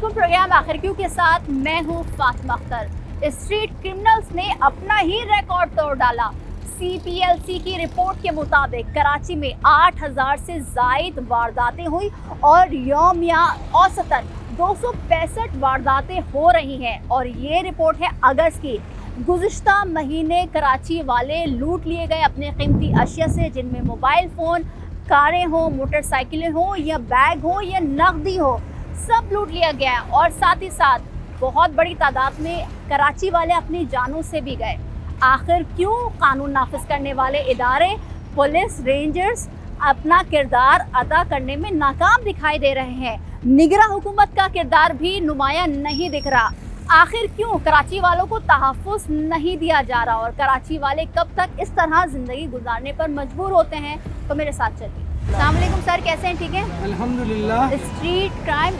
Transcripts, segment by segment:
अस्सलामुअलैकुम। प्रोग्राम आखिर क्यों के साथ मैं हूँ फातिमा अख्तर। स्ट्रीट क्रिमिनल्स ने अपना ही रिकॉर्ड तोड़ डाला। CPLC की रिपोर्ट के मुताबिक कराची में 8000 से जायद वारदातें हुई और यौमिया औसतन 265 वारदातें हो रही हैं। और ये रिपोर्ट है अगस्त की। गुज़िश्ता महीने कराची वाले लूट लिए गए अपने कीमती अशिया से, जिनमें मोबाइल फ़ोन, कारें हो, मोटरसाइकिलें हो या बैग हो या नकदी हो, सब लूट लिया गया। और साथ ही साथ बहुत बड़ी तादाद में कराची वाले अपनी जानों से भी गए। आखिर क्यों कानून नाफिज करने वाले इदारे, पुलिस, रेंजर्स अपना किरदार अदा करने में नाकाम दिखाई दे रहे हैं? निगरां हुकूमत का किरदार भी नुमायां नहीं दिख रहा। आखिर क्यों कराची वालों को तहफ़्फ़ुज़ नहीं दिया जा रहा और कराची वाले कब तक इस तरह ज़िंदगी गुजारने पर मजबूर होते हैं? तो मेरे साथ चलिए। अस्सलाम वालेकुम सर, कैसे हैं? ठीक हैं अल्हम्दुलिल्लाह। स्ट्रीट क्राइम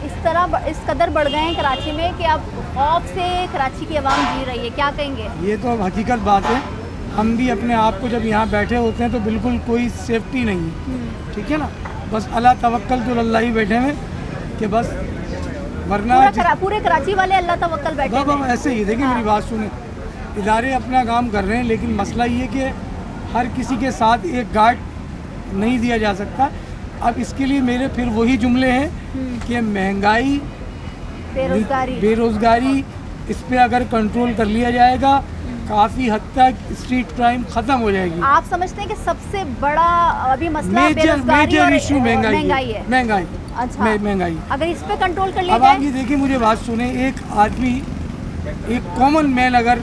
इस कदर बढ़ गए हैं कराची में कि अब खौफ से कराची की आवाम जी रही है, क्या कहेंगे? ये तो अब हकीकत बात है। हम भी अपने आप को जब यहाँ बैठे होते हैं तो बिल्कुल कोई सेफ्टी नहीं है, ठीक है ना। बस अल्लाह तवक्कल तो अल्लाह ही बैठे हैं कि बस, वरना पूरे कराची वाले अल्लाह तवक्कल बैठे हैं। ऐसे ही देखिए, मेरी बात सुने। इदारे अपना काम कर रहे हैं, लेकिन मसला ये कि हर किसी के साथ एक गार्ड नहीं दिया जा सकता। अब इसके लिए मेरे फिर वही जुमले हैं कि महंगाई, बेरोज़गारी, इस पे अगर कंट्रोल कर लिया जाएगा काफ़ी हद तक स्ट्रीट क्राइम ख़त्म हो जाएगी। आप समझते हैं कि सबसे बड़ा अभी मसला मेजर इशू महंगाई है? महंगाई, अच्छा, महंगाई। अगर इस पे कंट्रोल कर लिया अब जाए। आप ये देखिए, मुझे बात सुने। एक आदमी, एक कॉमन मैन अगर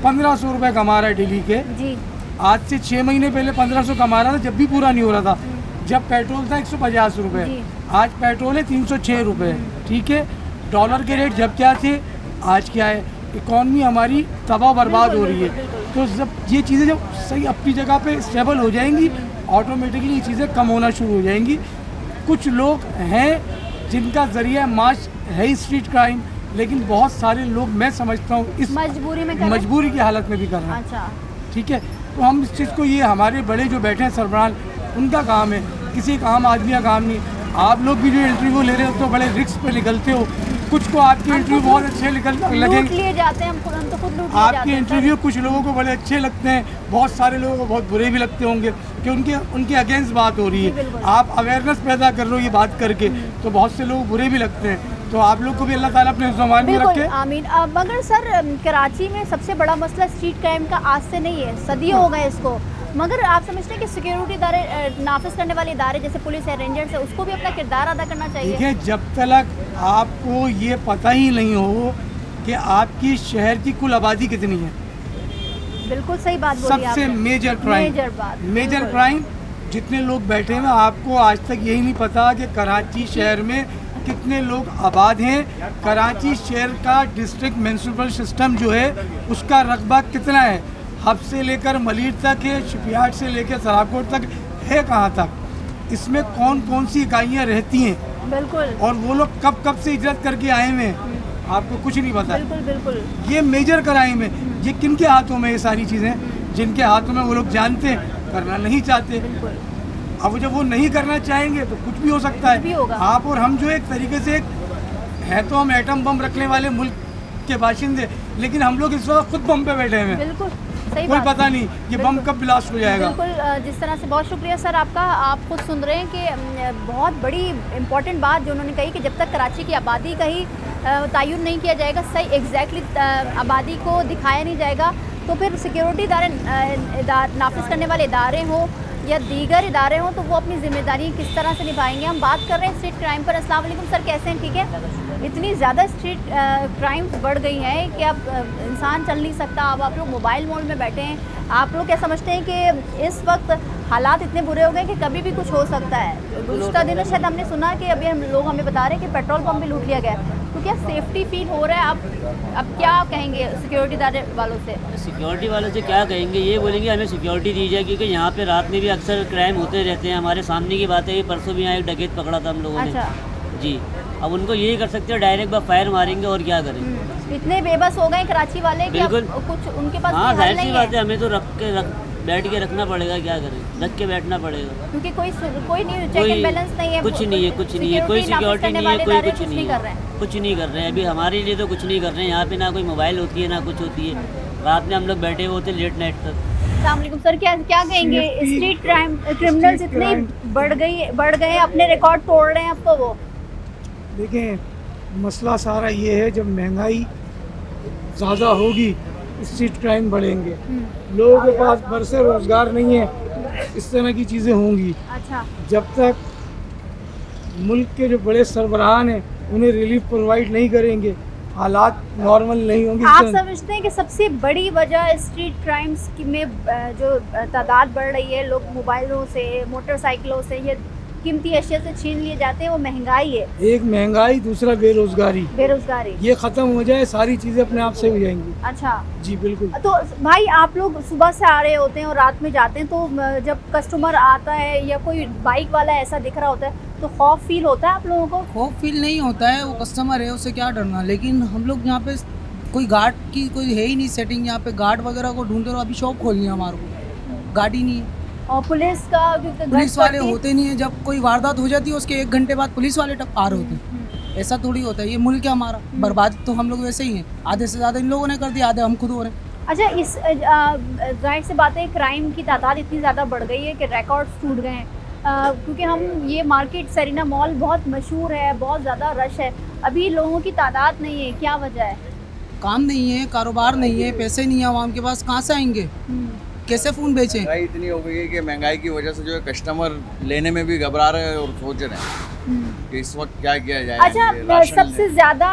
1500 रुपये कमा रहा है डेली के, जी, आज से 6 महीने पहले 1500 कमा रहा था, जब भी पूरा नहीं हो रहा था, जब पेट्रोल था 150 रुपये, आज पेट्रोल है 306 रुपये, ठीक है। डॉलर के रेट जब क्या थे, आज क्या है। इकॉनमी हमारी तबाह बर्बाद हो रही है। तो जब ये चीज़ें जब सही अपनी जगह पे स्टेबल हो जाएंगी, ऑटोमेटिकली ये चीज़ें कम होना शुरू हो जाएंगी। कुछ लोग हैं जिनका ज़रिया माश है स्ट्रीट क्राइम, लेकिन बहुत सारे लोग, मैं समझता हूँ, इस मजबूरी की हालत में भी कर रहे हैं। अच्छा, ठीक है। तो हम इस चीज़ को, ये हमारे बड़े जो बैठे हैं सरबराह, उनका काम है, किसी एक आम आदमी का काम नहीं। आप लोग भी जो इंटरव्यू ले रहे हो तो बड़े रिस्क पे निकलते हो। कुछ को आपके इंटरव्यू बहुत अच्छे लगेंगे, लिए जाते हैं, हम तो खुद लूट लिए आपके जाते हैं। इंटरव्यू कुछ लोगों को बड़े अच्छे लगते हैं, बहुत सारे लोगों को बहुत बुरे भी लगते होंगे कि उनके अगेंस्ट बात हो रही है। आप अवेयरनेस पैदा कर रहे हो ये बात करके, तो बहुत से लोग बुरे भी लगते हैं। तो आप लोग को भी अल्लाह ताला अपने ज़ुबान में रखे। आमीन। मगर सर, कराची में सबसे बड़ा मसला स्ट्रीट क्राइम का आज से नहीं है, सदियों हो गए इसको। मगर आप समझते हैं कि सिक्योरिटी इदारे, नाफिज करने वाले इदारे जैसे पुलिस है, रेंजर्स है, उसको भी अपना किरदार अदा करना चाहिए? देखिए, जब तक आपको ये पता ही नहीं हो कि आपकी शहर की कुल आबादी कितनी है, बिल्कुल सही बात बोली आपने। सबसे मेजर क्राइम जितने लोग बैठे हैं, आपको आज तक यही नहीं पता कि कराची शहर में कितने लोग आबाद हैं। कराची शहर का डिस्ट्रिक्ट म्यूनिसिपल सिस्टम जो है, उसका रकबा कितना है, हब से लेकर मलीर तक है, शिपयार्ड से लेकर सराकोट तक है, कहाँ तक, इसमें कौन कौन सी इकाइयाँ रहती हैं, बिल्कुल, और वो लोग कब से हिजरत करके आए हुए हैं, आपको कुछ नहीं पता। बिल्कुल। ये मेजर क्राइम है। ये किन के हाथों में ये सारी चीज़ें, जिनके हाथों में वो लोग जानते हैं, करना नहीं चाहते। अब जब वो नहीं करना चाहेंगे तो कुछ भी हो सकता है। आप और हम जो एक तरीके से है, तो हम एटम बम रखने वाले मुल्क के बाशिंदे, लेकिन हम लोग इस वक्त खुद बम पे बैठे हैं। बिल्कुल सही कोई बात। पता नहीं ये बम कब ब्लास्ट हो जाएगा। बिल्कुल, जिस तरह से, बहुत शुक्रिया सर आपका। आप खुद सुन रहे हैं कि बहुत बड़ी इंपॉर्टेंट बात जो उन्होंने कही कि जब तक कराची की आबादी का ही तयन नहीं किया जाएगा, सही एग्जैक्टली आबादी को दिखाया नहीं जाएगा, तो फिर सिक्योरिटी इदारे नाफिज करने वाले इदारे हों या दीगर इदारे हों, तो वो अपनी जिम्मेदारी किस तरह से निभाएंगे? हम बात कर रहे हैं स्ट्रीट क्राइम पर। अस्सलाम वालेकुम सर, कैसे हैं? ठीक है। इतनी ज़्यादा स्ट्रीट क्राइम्स बढ़ गई हैं कि अब इंसान चल नहीं सकता। अब आप लोग मोबाइल मोड में बैठे हैं। आप लोग क्या समझते हैं कि इस वक्त हालात इतने बुरे हो गए कि कभी भी कुछ हो सकता है? गुज़श्ता दिनों शायद हमने सुना कि अभी हमें बता रहे हैं कि पेट्रोल पंप भी लूट लिया गया। तो क्या सेफ्टी फील हो रहा है? अब क्या कहेंगे सिक्योरिटी इदारे वालों से? सिक्योरिटी वालों से क्या कहेंगे, ये बोलेंगे हमें सिक्योरिटी दी जाए, क्योंकि यहाँ पे रात में भी अक्सर क्राइम होते रहते हैं। हमारे सामने की बात है, ये परसों भी यहाँ एक डकैत पकड़ा था हम लोगों ने। अच्छा जी, अब उनको यही कर सकते हैं, डायरेक्ट फायर मारेंगे और क्या करेंगे। इतने बेबस हो गए कराची वाले कि अब कुछ उनके पास हाँ, कोई हल जाहिर सी नहीं बात है। है। हमें तो बैठ के रखना पड़ेगा, क्या करें, रख के बैठना पड़ेगा। क्योंकि कोई नहीं चेक एंड बैलेंस नहीं है, कुछ नहीं है, कुछ नहीं है, कोई सिक्योरिटी नहीं है, कोई कुछ नहीं कर रहे है, हैं। कुछ नहीं कर रहे हैं। अभी हमारे लिए तो कुछ नहीं कर रहे हैं। यहाँ पे ना कोई मोबाइल होती है ना कुछ होती है। रात में हम लोग बैठे हुए होते लेट नाइट तक। अस्सलाम वालेकुम सर, क्या क्या कहेंगे? स्ट्रीट क्रिमिनल्स इतने बढ़ गए, अपने रिकॉर्ड तोड़ रहे हैं अब तो वो। देखें, मसला सारा ये है, जब महंगाई ज़्यादा होगी स्ट्रीट क्राइम बढ़ेंगे। लोगों के पास बरसे रोज़गार नहीं है, इस तरह की चीज़ें होंगी। अच्छा, जब तक मुल्क के जो बड़े सरबराहान हैं उन्हें रिलीफ प्रोवाइड नहीं करेंगे, हालात नॉर्मल नहीं होंगे। आप समझते हैं कि सबसे बड़ी वजह स्ट्रीट क्राइम्स की में जो तादाद बढ़ रही है, लोग मोबाइलों से, मोटरसाइकिलों से, ये कीमती अशिया से छीन लिए जाते हैं, वो महंगाई है। एक महंगाई, दूसरा बेरोजगारी। ये ख़त्म हो जाए, सारी चीज़ें अपने आप से हो जाएंगी। अच्छा जी बिल्कुल। तो भाई, आप लोग सुबह से आ रहे होते हैं और रात में जाते हैं, तो जब कस्टमर आता है या कोई बाइक वाला ऐसा दिख रहा होता है तो खौफ फील होता है आप लोगों को? खौफ फील नहीं होता है, वो कस्टमर है, उससे क्या डरना। लेकिन हम लोग यहाँ पे कोई गार्ड की कोई है ही नहीं सेटिंग, यहाँ पे गार्ड वगैरह को ढूंढते रहो। अभी शॉप खोलनी है हमारे को, गाड़ी नहीं है, और पुलिस पुलिस वाले होते नहीं है। जब कोई वारदात हो जाती है उसके 1 घंटे बाद पुलिस वाले आ रहे होते हैं। ऐसा थोड़ी होता है, ये मुल्क है हमारा, बर्बाद तो हम लोग वैसे ही हैं। आधे से ज़्यादा इन लोगों ने कर दिया, आधे हम खुद हो रहे हैं। अच्छा, इस जाहिर सी बात है, क्राइम की तादाद इतनी ज़्यादा बढ़ गई है कि रिकॉर्ड्स टूट गए हैं। क्योंकि हम ये मार्केट सरीना मॉल बहुत मशहूर है, बहुत ज़्यादा रश है, अभी लोगों की तादाद नहीं है, क्या वजह है? काम नहीं है, कारोबार नहीं है, पैसे नहीं है आवाम के पास, कहाँ से आएंगे, कैसे फ़ोन बेचें? महंगाई इतनी हो गई है कि महंगाई की वजह से जो है कस्टमर लेने में भी घबरा रहे हैं और सोच रहे हैं कि इस वक्त क्या किया जाए। अच्छा, सबसे ज़्यादा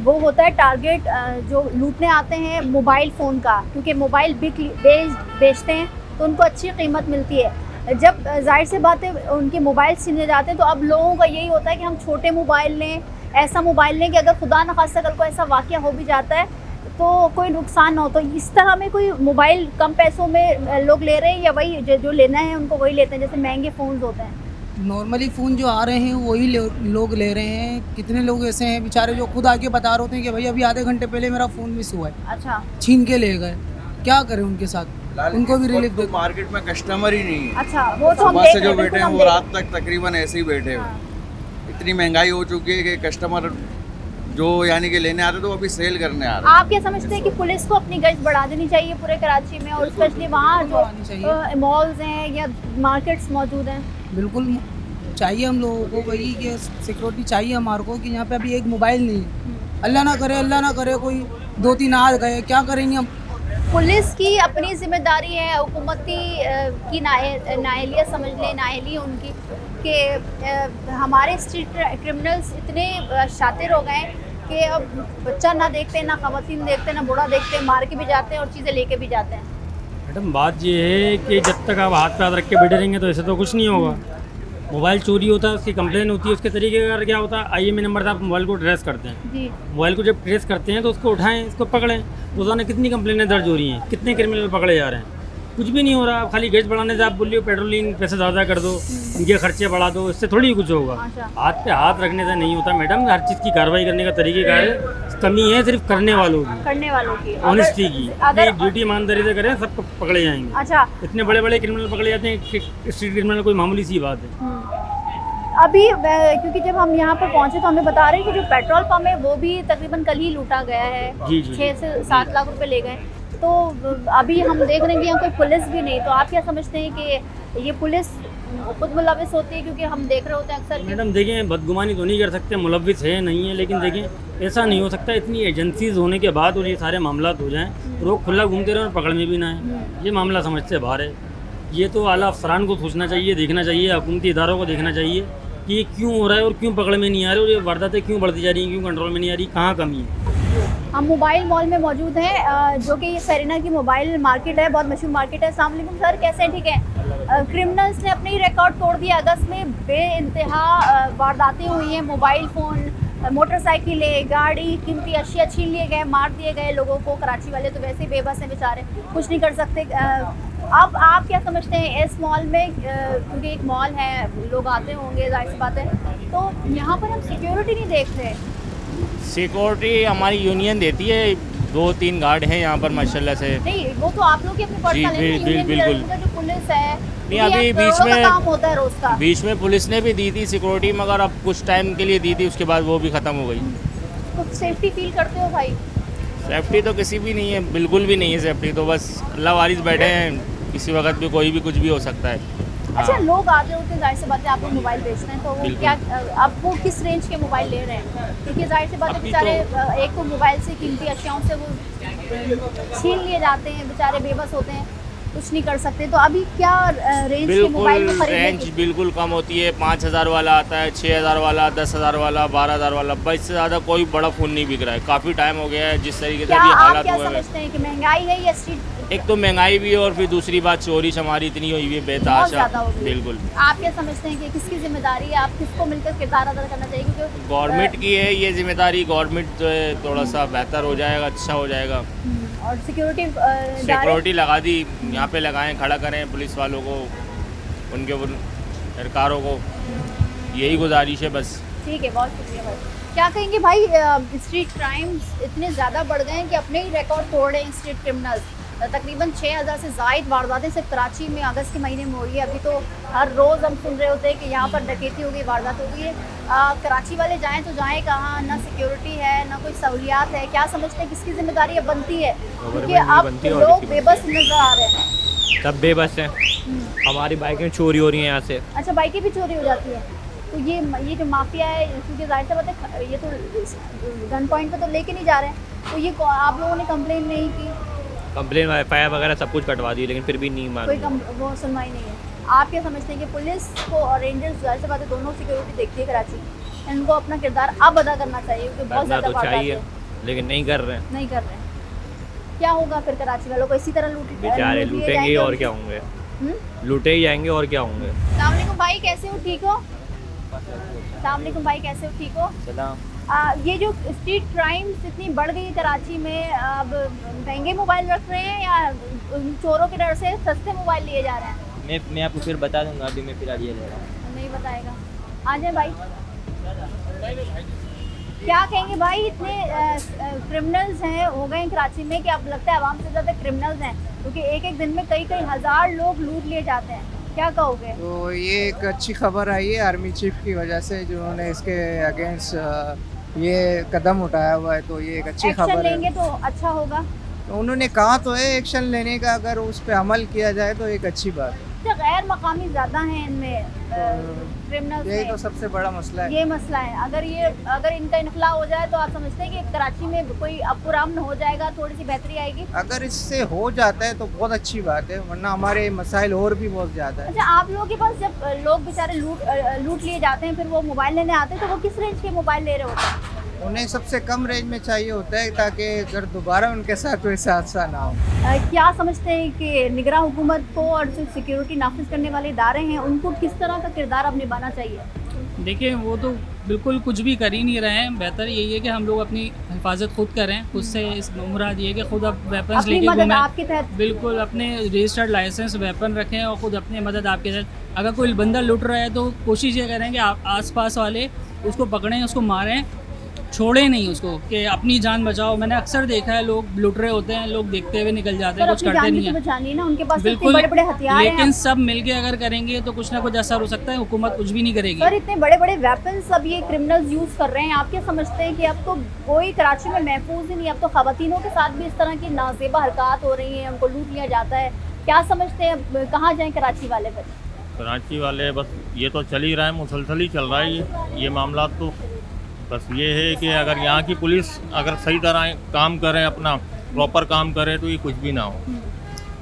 वो होता है टारगेट जो लूटने आते हैं मोबाइल फ़ोन का, क्योंकि मोबाइल बेचते हैं तो उनको अच्छी कीमत मिलती है। जब जाहिर सी बात है उनके मोबाइल छीने जाते हैं, तो अब लोगों का यही होता है कि हम छोटे मोबाइल लें, ऐसा मोबाइल लें कि अगर खुदा न खास्ता कल को ऐसा वाक़या हो भी जाता है तो कोई नुकसान ना हो। तो इस तरह में कोई मोबाइल कम पैसों में लोग ले रहे हैं, या वही जो लेना है उनको वही लेते हैं, जैसे महंगे फ़ोन होते हैं? नॉर्मली फ़ोन जो आ रहे हैं वही लोग ले रहे हैं। कितने लोग ऐसे हैं बेचारे जो खुद आके बता रहे होते हैं कि भाई अभी आधे घंटे पहले मेरा फ़ोन मिस हुआ है। अच्छा, छीन के ले गए, क्या करें उनके साथ? उनको भी रिलीफ दे। मार्केट में कस्टमर ही नहीं है। अच्छा, वो तो हम सुबह देख से रहे जो हैं, बैठे हैं वो रात तक तकरीबन ऐसे ही बैठे हुए। इतनी महंगाई हो चुकी है कि कस्टमर जो यानी कि लेने आते तो अभी सेल करने आ रहे हैं। आप क्या समझते हैं कि पुलिस को अपनी गश्त बढ़ा देनी चाहिए पूरे कराची में, और स्पेशली वहाँ जो मॉल्स हैं या मार्केट्स मौजूद हैं? बिल्कुल चाहिए हम लोगों को, वही कि सिक्योरिटी चाहिए हमारे को कि यहाँ पे अभी एक मोबाइल नहीं है। अल्लाह ना करे कोई 2-3 आ गए, क्या करेंगे हम? पुलिस की अपनी जिम्मेदारी है, हुकूमती की नाअहलियत समझ लें, नाअहली उनकी, कि हमारे स्ट्रीट क्रिमिनल्स इतने शातिर हो गए कि अब बच्चा ना देखते, ना ख़वातीन देखते, ना बूढ़ा देखते, मार के भी जाते हैं और चीज़ें लेके भी जाते हैं। मैडम, बात ये है कि जब तक आप हाथ पे हाथ रख के बैठे रहेंगे तो ऐसे तो कुछ नहीं होगा। मोबाइल चोरी होता है, उसकी कंप्लेन होती है, उसके तरीके का क्या होता है, IMEI नंबर से आप मोबाइल को ट्रेस करते हैं। जी, मोबाइल को जब ट्रेस करते हैं तो उसको उठाएं, इसको पकड़ें। रोज़ाना कितनी कंप्लेनें दर्ज हो रही हैं, कितने क्रिमिनल पकड़े जा रहे हैं, कुछ भी नहीं हो रहा। खाली गैस बढ़ाने से आप बोल रहे हो पेट्रोलिंग पैसे ज़्यादा कर दो, इनके खर्चे बढ़ा दो, इससे थोड़ी कुछ होगा। अच्छा। हाथ पे हाथ रखने से नहीं होता मैडम, हर चीज़ की कार्रवाई करने का तरीकेकार है। कमी है सिर्फ करने वालों की, ऑनेस्टी की। अगर ड्यूटी ईमानदारी से करें सब पकड़े जाएंगे। अच्छा, इतने बड़े बड़े क्रिमिनल पकड़े जाते हैं कि स्ट्रीट क्रिमिनल कोई मामूली सी बात है। अभी क्योंकि जब हम यहाँ पर पहुँचे तो हमें बता रहे हैं कि जो पेट्रोल पंप है वो भी तकरीबन कल ही लूटा गया है। जी। 6 से 7 लाख रुपए ले गए। तो अभी हम देख रहे हैं कि यहाँ कोई पुलिस भी नहीं, तो आप क्या समझते हैं कि ये पुलिस खुद मुलविस होती है? क्योंकि हम देख रहे होते हैं अक्सर। मैडम देखें, बदगुमानी तो नहीं कर सकते, मुलविस है नहीं है, लेकिन देखें ऐसा नहीं हो सकता इतनी एजेंसीज होने के बाद और ये सारे मामला हो जाएँ, लोग खुला घूमते रहें और पकड़ में भी ना आए, ये मामला समझ से बाहर है। ये तो आला अफसरान को सोचना चाहिए, देखना चाहिए, हुकूमती इदारों को देखना चाहिए कि ये क्यों हो रहा है और क्यों पकड़ में नहीं आ रहे, और ये वारदातें क्यों बढ़ती जा रही हैं, क्यों कंट्रोल में नहीं आ रही, कहाँ कमी है। हम मोबाइल मॉल में मौजूद हैं, जो कि ये सरीना की मोबाइल मार्केट है, बहुत मशहूर मार्केट है। अस्सलाम वालेकुम सर, कैसे हैं? ठीक है। क्रिमिनल्स ने अपने ही रिकॉर्ड तोड़ दिया। अगस्त में बेइंतहा वारदातें हुई हैं, मोबाइल फ़ोन, मोटरसाइकिलें, गाड़ी, कीमती अशिया छीन लिए गए, मार दिए गए लोगों को। कराची वाले तो वैसे ही बेबस हैं बेचारे, कुछ नहीं कर सकते। अब आप क्या समझते हैं इस मॉल में, क्योंकि एक मॉल है, लोग आते होंगे, जाहिर सी बात है, तो यहाँ पर हम सिक्योरिटी नहीं देख रहे? सिक्योरिटी हमारी यूनियन देती है, 2-3 गार्ड हैं यहाँ पर माशाल्लाह से। नहीं, वो तो आप लोग की अपनी पर्सनल है, यूनियन बिल्कुल। का जो पुलिस है, नहीं, ये अभी बीच करोड़ों का में- काम होता है रोज का। बीच में पुलिस ने भी दी थी सिक्योरिटी, मगर अब कुछ टाइम के लिए दी थी, उसके बाद वो भी ख़त्म हो गई। तो सेफ्टी फील करते हो भाई? सेफ्टी तो किसी भी नहीं है, बिल्कुल भी नहीं है सेफ्टी, तो बस अल्लाह वारिस बैठे हैं, किसी वक्त भी कोई भी कुछ भी हो सकता है। अच्छा, हाँ। लोग आते होते हैं, जाहिर सी बात है आप लोग मोबाइल बेचते हैं, तो वो बिल्कुल। क्या अब वो किस रेंज के मोबाइल ले रहे हैं? क्योंकि जाहिर सी बात है अभी बेचारे एक तो मोबाइल से कीमती अशियाओं से वो छीन लिए जाते हैं, बेचारे बेबस होते हैं, कुछ नहीं कर सकते। तो अभी क्या रेंज के मोबाइल में बिल्कुल खरीदने रेंज की? बिल्कुल कम होती है। 5,000 वाला आता है, 6,000 वाला, 10,000 वाला, 12,000 वाला, बस इससे ज़्यादा कोई बड़ा फ़ोन नहीं बिक रहा है। काफ़ी टाइम हो गया है जिस तरीके से क्या अभी आप हालात क्या हुए हैं। समझते हैं कि महंगाई है या स्ट्रीट? एक तो महंगाई भी है और फिर दूसरी बात चोरी चमारी इतनी हुई हुई है बहुत बेतहाशा। ज़्यादा हो गई। बिल्कुल आप क्या समझते हैं कि किसकी जिम्मेदारी है? आप किसको मिलकर किरदार अदा करना चाहिए? क्योंकि गवर्नमेंट की है ये जिम्मेदारी। गवर्नमेंट जो है थोड़ा सा बेहतर हो जाएगा, अच्छा हो जाएगा। और सिक्योरिटी सिक्योरिटी लगा दी, यहाँ पे लगाएं, खड़ा करें पुलिस वालों को, उनके सरकारों को, यही गुजारिश है बस। ठीक है, बहुत शुक्रिया भाई। क्या कहेंगे भाई, स्ट्रीट क्राइम्स इतने ज़्यादा बढ़ गए हैं कि अपने ही रिकॉर्ड तोड़ रहे हैं स्ट्रीट क्रिमिनल्स। तकरीबन 6,000 से ज़ायद वारदातें सिर्फ कराची में अगस्त के महीने में हो रही है। अभी तो हर रोज़ हम सुन रहे होते हैं कि यहाँ पर डकैती हो गई, वारदात हो गई है। कराची वाले जाएँ तो जाएँ कहाँ? ना सिक्योरिटी है, ना कोई सहूलियात है। क्या समझते हैं किसकी जिम्मेदारी अब बनती है? क्योंकि अब लोग बेबस नज़र आ रहे हैं। सब बेबस हैं। हमारी बाइकें चोरी हो रही हैं यहाँ से। अच्छा, बाइकें भी चोरी हो जाती है। तो ये जो माफिया है, क्योंकि जाहिर सी बात है ये तो गन पॉइंट पे तो लेके नहीं जा रहे हैं, तो ये आप लोगों ने कंप्लेन नहीं की? कंप्लेन FIR वगैरह सब कुछ कटवा दी, लेकिन फिर भी नहीं कोई मान। वो सुनवाई नहीं है। आप क्या समझते हैं कि पुलिस को और रेंजर्स, जाहिर सी बात है दोनों सिक्योरिटी देखती है कराची, इनको अपना किरदार अब अदा करना चाहिए क्योंकि बहुत करना ज़्यादा तो वारदात चाहिए, है। लेकिन नहीं कर रहे हैं। नहीं कर रहे हैं। क्या होगा फिर कराची वालों को? इसी तरह बेचारे लूट लिए लूटेंगे जाएंगे और क्या होंगे, हम्म? लूटे ही जाएंगे और क्या होंगे। अस्सलाम वालेकुम भाई, कैसे हो? ठीक हो? अस्सलाम वालेकुम भाई, कैसे हो? ठीक हो? ये जो स्ट्रीट क्राइम्स इतनी बढ़ गई है कराची में, अब महंगे मोबाइल रख रहे हैं या चोरों के डर से सस्ते मोबाइल लिए जा रहे हैं? मैं आपको फिर बता दूंगा, अभी मैं फिलहाल ये ले रहा हूँ। नहीं बताएगा। आ जाए भाई। क्या कहेंगे भाई, इतने क्रिमिनल्स हैं हो गए हैं कराची में कि अब लगता है आवाम से ज़्यादा क्रिमिनल्स हैं, क्योंकि एक एक दिन में कई कई हज़ार लोग लूट लिए जाते हैं। क्या कहोगे? तो ये एक अच्छी खबर आई है आर्मी चीफ की वजह से, जिन्होंने इसके अगेंस्ट ये कदम उठाया हुआ है, तो ये एक अच्छी एक्शन खबर लेंगे है। तो अच्छा होगा। तो उन्होंने कहा तो है एक्शन लेने का, अगर उस पर अमल किया जाए तो एक अच्छी बात है। अच्छा, गैर मकामी ज़्यादा हैं इनमें क्रिमिनल्स यही तो में, सबसे बड़ा मसला है। ये मसला है। अगर इनका इनखला हो जाए तो आप समझते हैं कि कराची में कोई पुरअमन हो जाएगा, थोड़ी सी बेहतरी आएगी? अगर इससे हो जाता है तो बहुत अच्छी बात है, वरना हमारे मसाइल और भी बहुत ज़्यादा है। अच्छा, आप लोगों के पास जब लोग बेचारे लूट लिए जाते हैं, फिर वो मोबाइल लेने आते हैं, तो वो किस रेंज के मोबाइल ले रहे होते हैं? उन्हें सबसे कम रेंज में चाहिए होता है, ताकि अगर दोबारा उनके साथ वैसा हादसा ना हो। क्या समझते हैं कि निगरान हुकूमत को और जो सिक्योरिटी नाफिज करने वाले इदारे हैं उनको किस तरह का किरदार अब निभाना चाहिए? देखिए, वो तो बिल्कुल कुछ भी कर ही नहीं रहे हैं। बेहतर यही है कि हम लोग अपनी हिफाजत खुद करें। खुद से इस मुराद ये है कि खुद अब वेपन्स अपनी लेके मदद घूमें। आपके तहत बिल्कुल अपने रजिस्टर्ड लाइसेंस वेपन रखें और ख़ुद अपनी मदद आपके तहत। अगर कोई बंदा लुट रहा है तो कोशिश ये करें कि आप आसपास वाले उसको पकड़ें, उसको मारें, छोड़े नहीं उसको, कि अपनी जान बचाओ। मैंने अक्सर देखा है लोग लुट रहे होते हैं, लोग देखते हुए निकल जाते हैं, कुछ करते नहीं है। बचानी है ना, उनके पास इतने बिल्कुल, बड़े बड़े हथियार हैं। लेकिन सब मिलके अगर करेंगे तो कुछ ना कुछ असर हो सकता है। हुकूमत कुछ भी नहीं करेगी। सर, इतने बड़े बड़े वेपन्स अब ये क्रिमिनल्स यूज़ कर रहे हैं। आप क्या समझते हैं कि अब तो कोई कराची में महफूज ही नहीं, अब तो खवातीनों के साथ भी इस तरह की नाजेबा हरकत हो रही हैं, उनको लूट लिया जाता है। क्या समझते हैं, अब कहाँ जाएँ कराची वाले? फिर कराची वाले बस ये तो चल ही रहा है, मुसलसल ही चल रहा है ये मामला। तो बस ये है कि अगर यहाँ की पुलिस अगर सही तरह काम करे, अपना प्रॉपर काम करे, तो ये कुछ भी ना हो।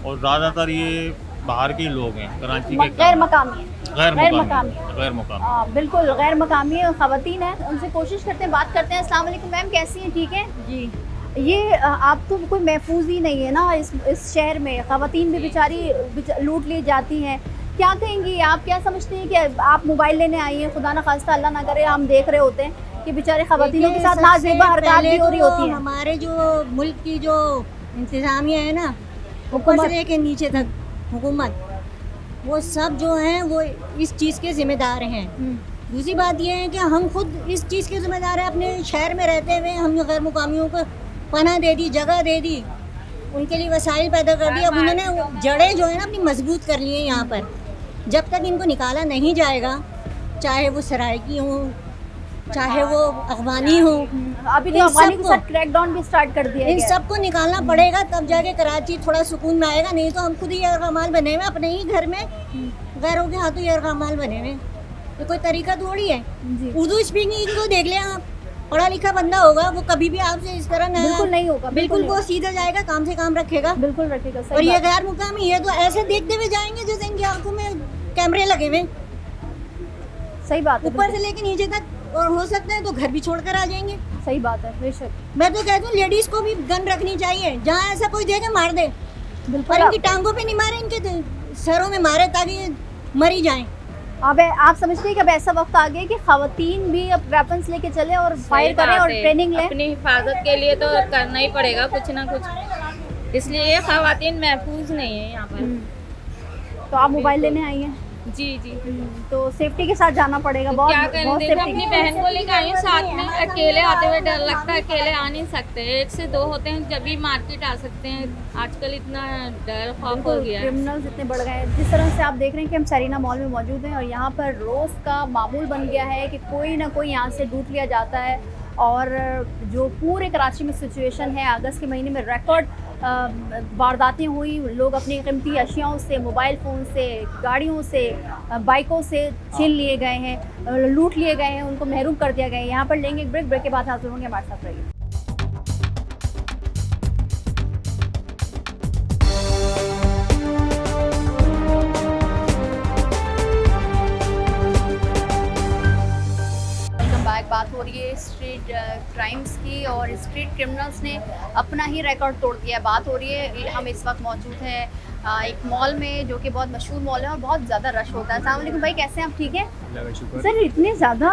और ज़्यादातर ये बाहर के लोग हैं कराची के, गैर मकामी है। गैर मुकामी। बिल्कुल गैर मकामी खवातीन हैं, उनसे कोशिश करते हैं, बात करते हैं। अस्सलाम वालेकुम मैम, कैसी हैं? ठीक है जी। ये आप तो कोई महफूज ही नहीं है ना इस शहर में, खवातीन भी बेचारी लूट ली जाती हैं। क्या कहेंगी आप? क्या समझते हैं कि आप मोबाइल लेने आई हैं, खुदा ना खास्ता अल्लाह ना करे, हम देख रहे होते हैं कि बेचारे खवातीनों के साथ नाजेबा हरकत भी हो रही होती है। हमारे जो मुल्क की जो इंतज़ामिया है ना, ऊपर से लेके नीचे तक हुकूमत, वो सब जो हैं वो इस चीज़ के ज़िम्मेदार हैं। दूसरी बात ये है कि हम खुद इस चीज़ के ज़िम्मेदार हैं, अपने शहर में रहते हुए हम गैर मुकामियों को पनाह दे दी, जगह दे दी, उनके लिए वसाइल पैदा कर दिया। अब उन्होंने जड़ें जो है ना अपनी मजबूत कर ली हैं यहाँ पर। जब तक इनको निकाला नहीं जाएगा, चाहे वो सराइकी हो, चाहे वो अफगानी हो, अभी तो अफगानी के साथ क्रैकडाउन भी स्टार्ट कर दिया इन गया है। सबको निकालना पड़ेगा, तब जाके कराची थोड़ा सुकून में आएगा। नहीं तो हम खुद ही यरगमाल बने हुए अपने ही घर में, गैरों के हाथों यरगमाल बने हुए। ये कोई तरीका थोड़ी है। उर्दू स्पीकिंग को देख लें आप, पढ़ा लिखा बंदा होगा वो कभी भी आपसे इस तरह बिल्कुल नहीं होगा, बिल्कुल नहीं वो सीधा जाएगा, काम से काम रखेगा, बिल्कुल रखेगा। और ये गैर मुकामी है तो ऐसे देखते हुए जाएंगे जैसे इनकी आंखों में कैमरे लगे हुए। सही बात है, ऊपर से लेके नीचे तक, और हो सकता है तो घर भी छोड़ कर आ जाएंगे। सही बात है, बेशक। मैं तो कहती हूँ लेडीज को भी गन रखनी चाहिए, जहाँ ऐसा कोई देखे मार दे। बिल्कुल। और इनकी टांगों पे नहीं मारे, इनके सरों में मारे ताकि ये मरी जाएं। अब आप समझते हैं कि अब ऐसा वक्त आ गया कि खवातीन भी अब वेपन्स लेके चले और फायर करें और ट्रेनिंग लें? अपनी हिफाजत के लिए तो करना ही पड़ेगा कुछ ना कुछ, इसलिए ये खवातीन महफूज नहीं है यहाँ पर। तो आप मोबाइल लेने आई हैं? जी जी। तो सेफ्टी के साथ जाना पड़ेगा। बहुत क्या करें, बहुत देखो सेफ्टी अपनी बहन को लेकर आई हूँ साथ में, अकेले आते हुए डर लगता है, अकेले आ नहीं सकते। 1 से 2 होते हैं जब भी मार्केट आ सकते हैं। आजकल इतना डर खौफ हो गया है, क्रिमिनल्स इतने बढ़ गए हैं। जिस तरह से आप देख रहे हैं कि हम सरीना मॉल में मौजूद हैं और यहाँ पर रोज़ का मामूल बन गया है कि कोई ना कोई यहाँ से लूट लिया जाता है। और जो पूरे कराची में सिचुएशन है, अगस्त के महीने में रिकॉर्ड वारदातें हुई। लोग अपनी कीमती अशियाओं से, मोबाइल फ़ोन से, गाड़ियों से, बाइकों से छीन लिए गए हैं, लूट लिए गए हैं, उनको महरूम कर दिया गया है। यहाँ पर लेंगे एक ब्रेक के बाद हाजिर होंगे, हमारे साथ रहिए। बात हो रही है स्ट्रीट क्राइम्स की और स्ट्रीट क्रिमिनल्स ने अपना ही रिकॉर्ड तोड़ दिया। बात हो रही है, हम इस वक्त मौजूद हैं एक मॉल में जो कि बहुत मशहूर मॉल है और बहुत ज़्यादा रश होता है। अस्सलाम वालेकुम भाई, कैसे हैं आप? ठीक है सर। इतने ज़्यादा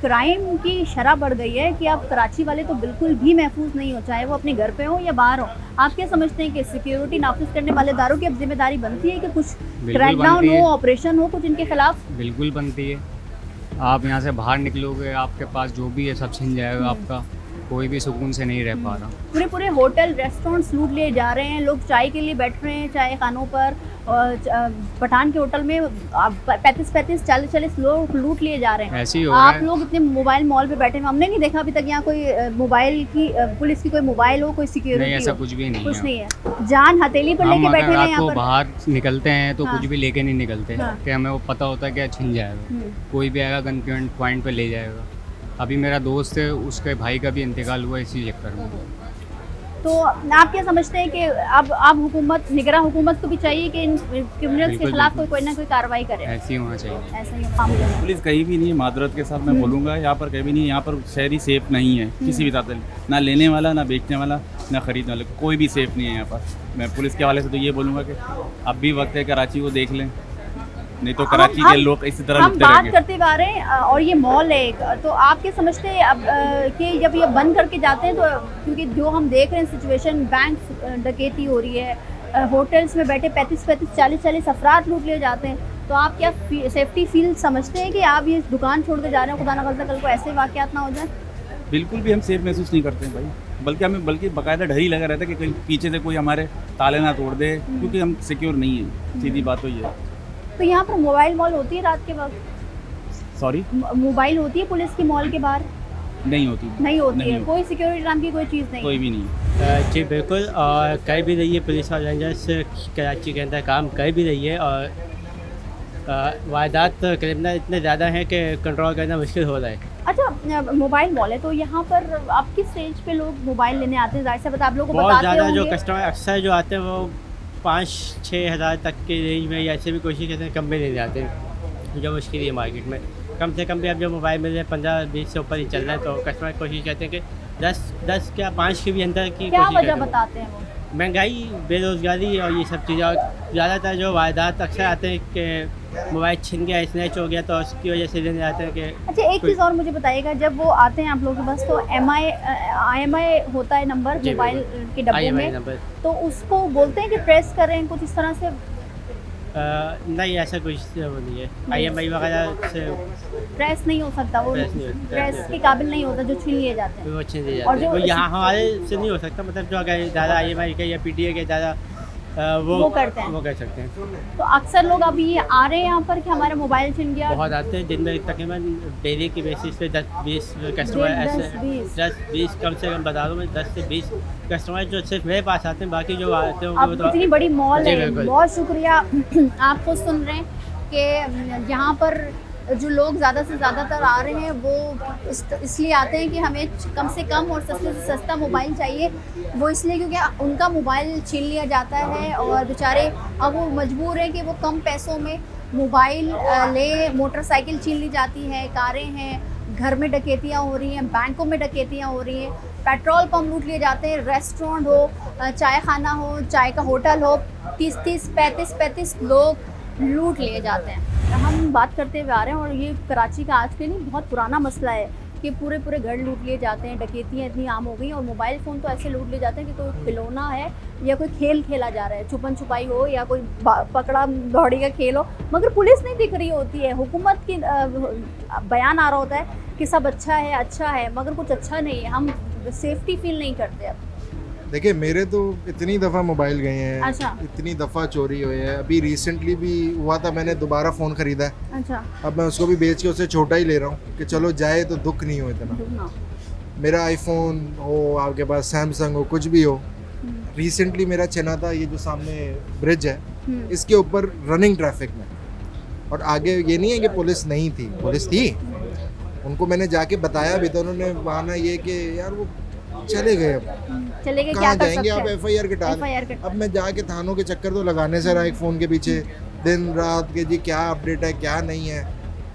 क्राइम की शरह बढ़ गई है कि अब कराची वाले तो बिल्कुल भी महफूज नहीं हो, चाहे वो अपने घर पे हो या बाहर हो। आप क्या समझते हैं कि सिक्योरिटी नाफिज करने वाले इदारों की अब जिम्मेदारी बनती है कि कुछ क्रैकडाउन हो, ऑपरेशन हो कुछ इनके खिलाफ? बिल्कुल बनती है। आप यहाँ से बाहर निकलोगे, आपके पास जो भी है सब छिन जाएगा आपका, कोई भी सुकून से नहीं रह पा रहा। पूरे होटल रेस्टोरेंट्स लूट लिए जा रहे हैं। लोग चाय के लिए बैठ रहे हैं चाय खानों पर, और पठान के होटल में 35-35 40-40 लोग लूट लिए जा रहे हैं। ऐसे ही आप लोग इतने मोबाइल मॉल पे बैठे हैं, हमने नहीं देखा अभी तक यहाँ कोई मोबाइल की पुलिस की कोई मोबाइल हो, कोई सिक्योरिटी नहीं, ऐसा कुछ भी नहीं, कुछ नहीं है। जान हथेली पर लेके बैठे हैं यहाँ पर। बाहर निकलते हैं तो हाँ। कुछ भी लेके नहीं निकलते कि हमें वो पता होता है कि छिन जाएगा, कोई भी आएगा गन पॉइंट पे ले जाएगा। अभी मेरा दोस्त है, उसके भाई का भी इंतकाल हुआ इसी चक्कर में। तो आप क्या समझते हैं कि अब हुकूमत, निगरान हुकूमत को भी चाहिए कि इन क्रिमिनल्स के खिलाफ कोई ना कोई कार्रवाई करे? ऐसे ही होना चाहिए। ऐसा ही पुलिस कहीं भी नहीं है, मादरत के साथ मैं बोलूँगा, यहाँ पर कहीं भी नहीं है। यहाँ पर शहरी सेफ नहीं है किसी भी तरह, ना लेने वाला, ना बेचने वाला, ना खरीदने वाला, कोई भी सेफ नहीं है यहाँ पर। मैं पुलिस के हवाले से तो ये बोलूँगा कि अब भी वक्त है कराची को देख लें, नहीं तो कराची के लोग इसी तरह हम लुटते बात रहेंगे। करते आ रहे हैं और ये मॉल है एक, तो आप क्या समझते हैं अब कि जब ये बंद करके जाते हैं तो, क्योंकि जो हम देख रहे हैं सिचुएशन, बैंक डकैती हो रही है, होटल्स में बैठे 35-35 40-40 अफराद लूट लिए जाते हैं, तो आप क्या सेफ्टी फील समझते हैं कि आप ये दुकान छोड़ के जा रहे हैं, खुदा ना खास्ता कल को ऐसे वाक़यात ना हो जाए? बिल्कुल भी हम सेफ महसूस नहीं करते हैं भाई, बल्कि बाकायदा डर ही लगा रहता है कि कहीं पीछे से कोई हमारे ताले ना तोड़ दे, क्योंकि हम सिक्योर नहीं है, सीधी बात तो ये है। तो यहाँ पर मोबाइल मॉल होती है रात के वक्त? सॉरी, मोबाइल होती है पुलिस की मॉल के बाहर? नहीं होती है। कोई सिक्योरिटी नाम की कोई चीज़ नहीं? कोई भी नहीं। जी बिल्कुल, और कर भी रही है पुलिस और रेंजर्स कराची के अंदर काम कर भी रही है, और वारदात क्रिमिनल इतने ज़्यादा हैं कि कंट्रोल करना मुश्किल हो रहा है। अच्छा, मोबाइल मॉल है तो यहाँ पर आप किस स्टेज पे लोग मोबाइल लेने आते हैं? जाहिर सी बात आप लोगों को बहुत बताते ज़्यादा होंगे। जो कस्टमर अक्सर जो आते हैं वो 5-6 हज़ार तक के रेंज में, या ऐसे भी कोशिश करते हैं कम में लेने आते हैं, जो मुश्किल है मार्केट में। कम से कम भी अब जो मोबाइल मिल रहे हैं 15-20 से ऊपर ही चल रहा है, तो कस्टमर कोशिश करते हैं कि 10 क्या 5 के भी अंदर की क्या कोशिश वजह करते हैं। बताते हैं वो? महंगाई, बेरोज़गारी और ये सब चीज़ें। और ज़्यादातर जो वारदात अक्सर आते हैं कि मोबाइल छिन गया, स्नैच हो गया, तो उसकी वजह से लेने आते हैं कि। अच्छा, एक चीज़ और मुझे बताइएगा, जब वो आते हैं आप लोगों के पास तो IMI होता है नंबर मोबाइल के डब्बे में, तो उसको बोलते हैं कि प्रेस करें कुछ इस तरह से? नहीं ऐसा कुछ वो नहीं है। IMI वगैरह से प्रेस नहीं हो सकता, वो प्रेस नहीं होता, प्रेस के काबिल नहीं होता जो छीन लिए जाते हैं। वो अच्छे से और जाते जो हैं। वो यहाँ हमारे से नहीं हो सकता, मतलब जो अगर ज़्यादा IMI के या PTA के ज़्यादा वो करते हैं, वो कर सकते हैं। तो अक्सर लोग अभी आ रहे हैं यहाँ पर कि हमारा मोबाइल छिन गया। बहुत आते हैं दिन में तकरीबन डेली की बेसिस पे 10-20 कस्टमर ऐसे 10-20 कम से कम बता दूँ मैं 10 से 20 कस्टमर जो सिर्फ मेरे पास आते हैं, बाकी जो आते हैं अब वो तो इतनी बड़ी मॉल जी, है, बिल्कुल। बहुत शुक्रिया। आप खुद सुन रहे हैं कि यहाँ पर जो लोग ज़्यादा से ज़्यादातर आ रहे हैं वो इसलिए आते हैं कि हमें कम से कम और सस्ते से सस्ता मोबाइल चाहिए। वो इसलिए क्योंकि उनका मोबाइल छीन लिया जाता है और बेचारे अब वो मजबूर हैं कि वो कम पैसों में मोबाइल ले। मोटरसाइकिल छीन ली जाती है, कारें हैं, घर में डकैतियाँ हो रही हैं, बैंकों में डकैतियाँ हो रही हैं, पेट्रोल पंप लूट लिए जाते हैं, रेस्टोरेंट हो, चाय खाना हो, चाय का होटल हो, 30-30, 35-35 लोग लूट लिए जाते हैं। हम बात करते हुए आ रहे हैं और ये कराची का आज के नहीं बहुत पुराना मसला है कि पूरे घर लूट लिए जाते हैं, डकैतियाँ इतनी आम हो गई और मोबाइल फ़ोन तो ऐसे लूट लिए जाते हैं कि कोई खिलौना है या कोई खेल खेला जा रहा है, छुपन छुपाई हो या कोई पकड़ा दौड़ी का खेल हो, मगर पुलिस नहीं दिख रही होती है। हुकूमत की बयान आ रहा होता है कि सब अच्छा है, मगर कुछ अच्छा नहीं है। हम सेफ्टी फील नहीं करते अब। देखिए मेरे तो इतनी दफ़ा मोबाइल गए हैं, अच्छा। इतनी दफ़ा चोरी हुए हैं। अभी रिसेंटली भी हुआ था, मैंने दोबारा फ़ोन ख़रीदा है। अच्छा। अब मैं उसको भी बेच के उससे छोटा ही ले रहा हूँ कि चलो जाए तो दुख नहीं हो इतना। मेरा आईफोन हो, आपके पास सैमसंग हो, कुछ भी हो। रिसेंटली मेरा चना था, ये जो सामने ब्रिज है इसके ऊपर रनिंग ट्रैफिक में, और आगे ये नहीं है कि पुलिस नहीं थी, पुलिस थी। उनको मैंने जाके बताया भी था, उन्होंने बहाना ये कि यार वो चले गए, अब चले गए, कहाँ क्या कर जाएंगे, सकते आप हैं? FIR कटा दें। अब मैं जाके थानों के चक्कर तो लगाने से रहा एक फ़ोन के पीछे दिन रात के जी क्या अपडेट है क्या नहीं है।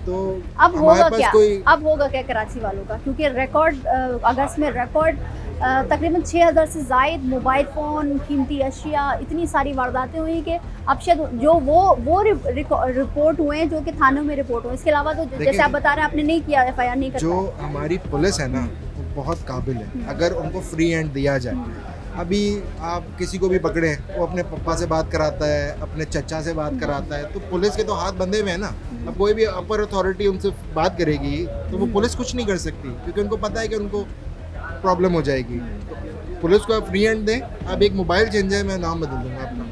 तो अब हमारे होगा पास क्या? कोई अब होगा क्या कराची वालों का? क्योंकि रिकॉर्ड अगस्त में रिकॉर्ड तकरीबन 6000 से ज़ायद मोबाइल फ़ोन, कीमती अशिया, इतनी सारी वारदातें हुई कि अब शायद जो वो रिपोर्ट हुए हैं जो कि थानों में रिपोर्ट हुए। इसके अलावा तो जैसे आप बता रहे हैं आपने नहीं किया, FIR नहीं करता। जो हमारी पुलिस है ना वो बहुत काबिल है, अगर उनको फ्री हैंड दिया जाए। अभी आप किसी को भी पकड़े, वो अपने पप्पा से बात कराता है, अपने चचा से बात कराता है, तो पुलिस के तो हाथ बंधे हुए हैं ना। अब कोई भी अपर अथॉरिटी उनसे बात करेगी तो वो पुलिस कुछ नहीं कर सकती, क्योंकि उनको पता है कि उनको प्रॉब्लम हो जाएगी। तो पुलिस को आप फ्री हैंड दें। अब एक मोबाइल चेंज है, मैं नाम बदल दूंगा अपना,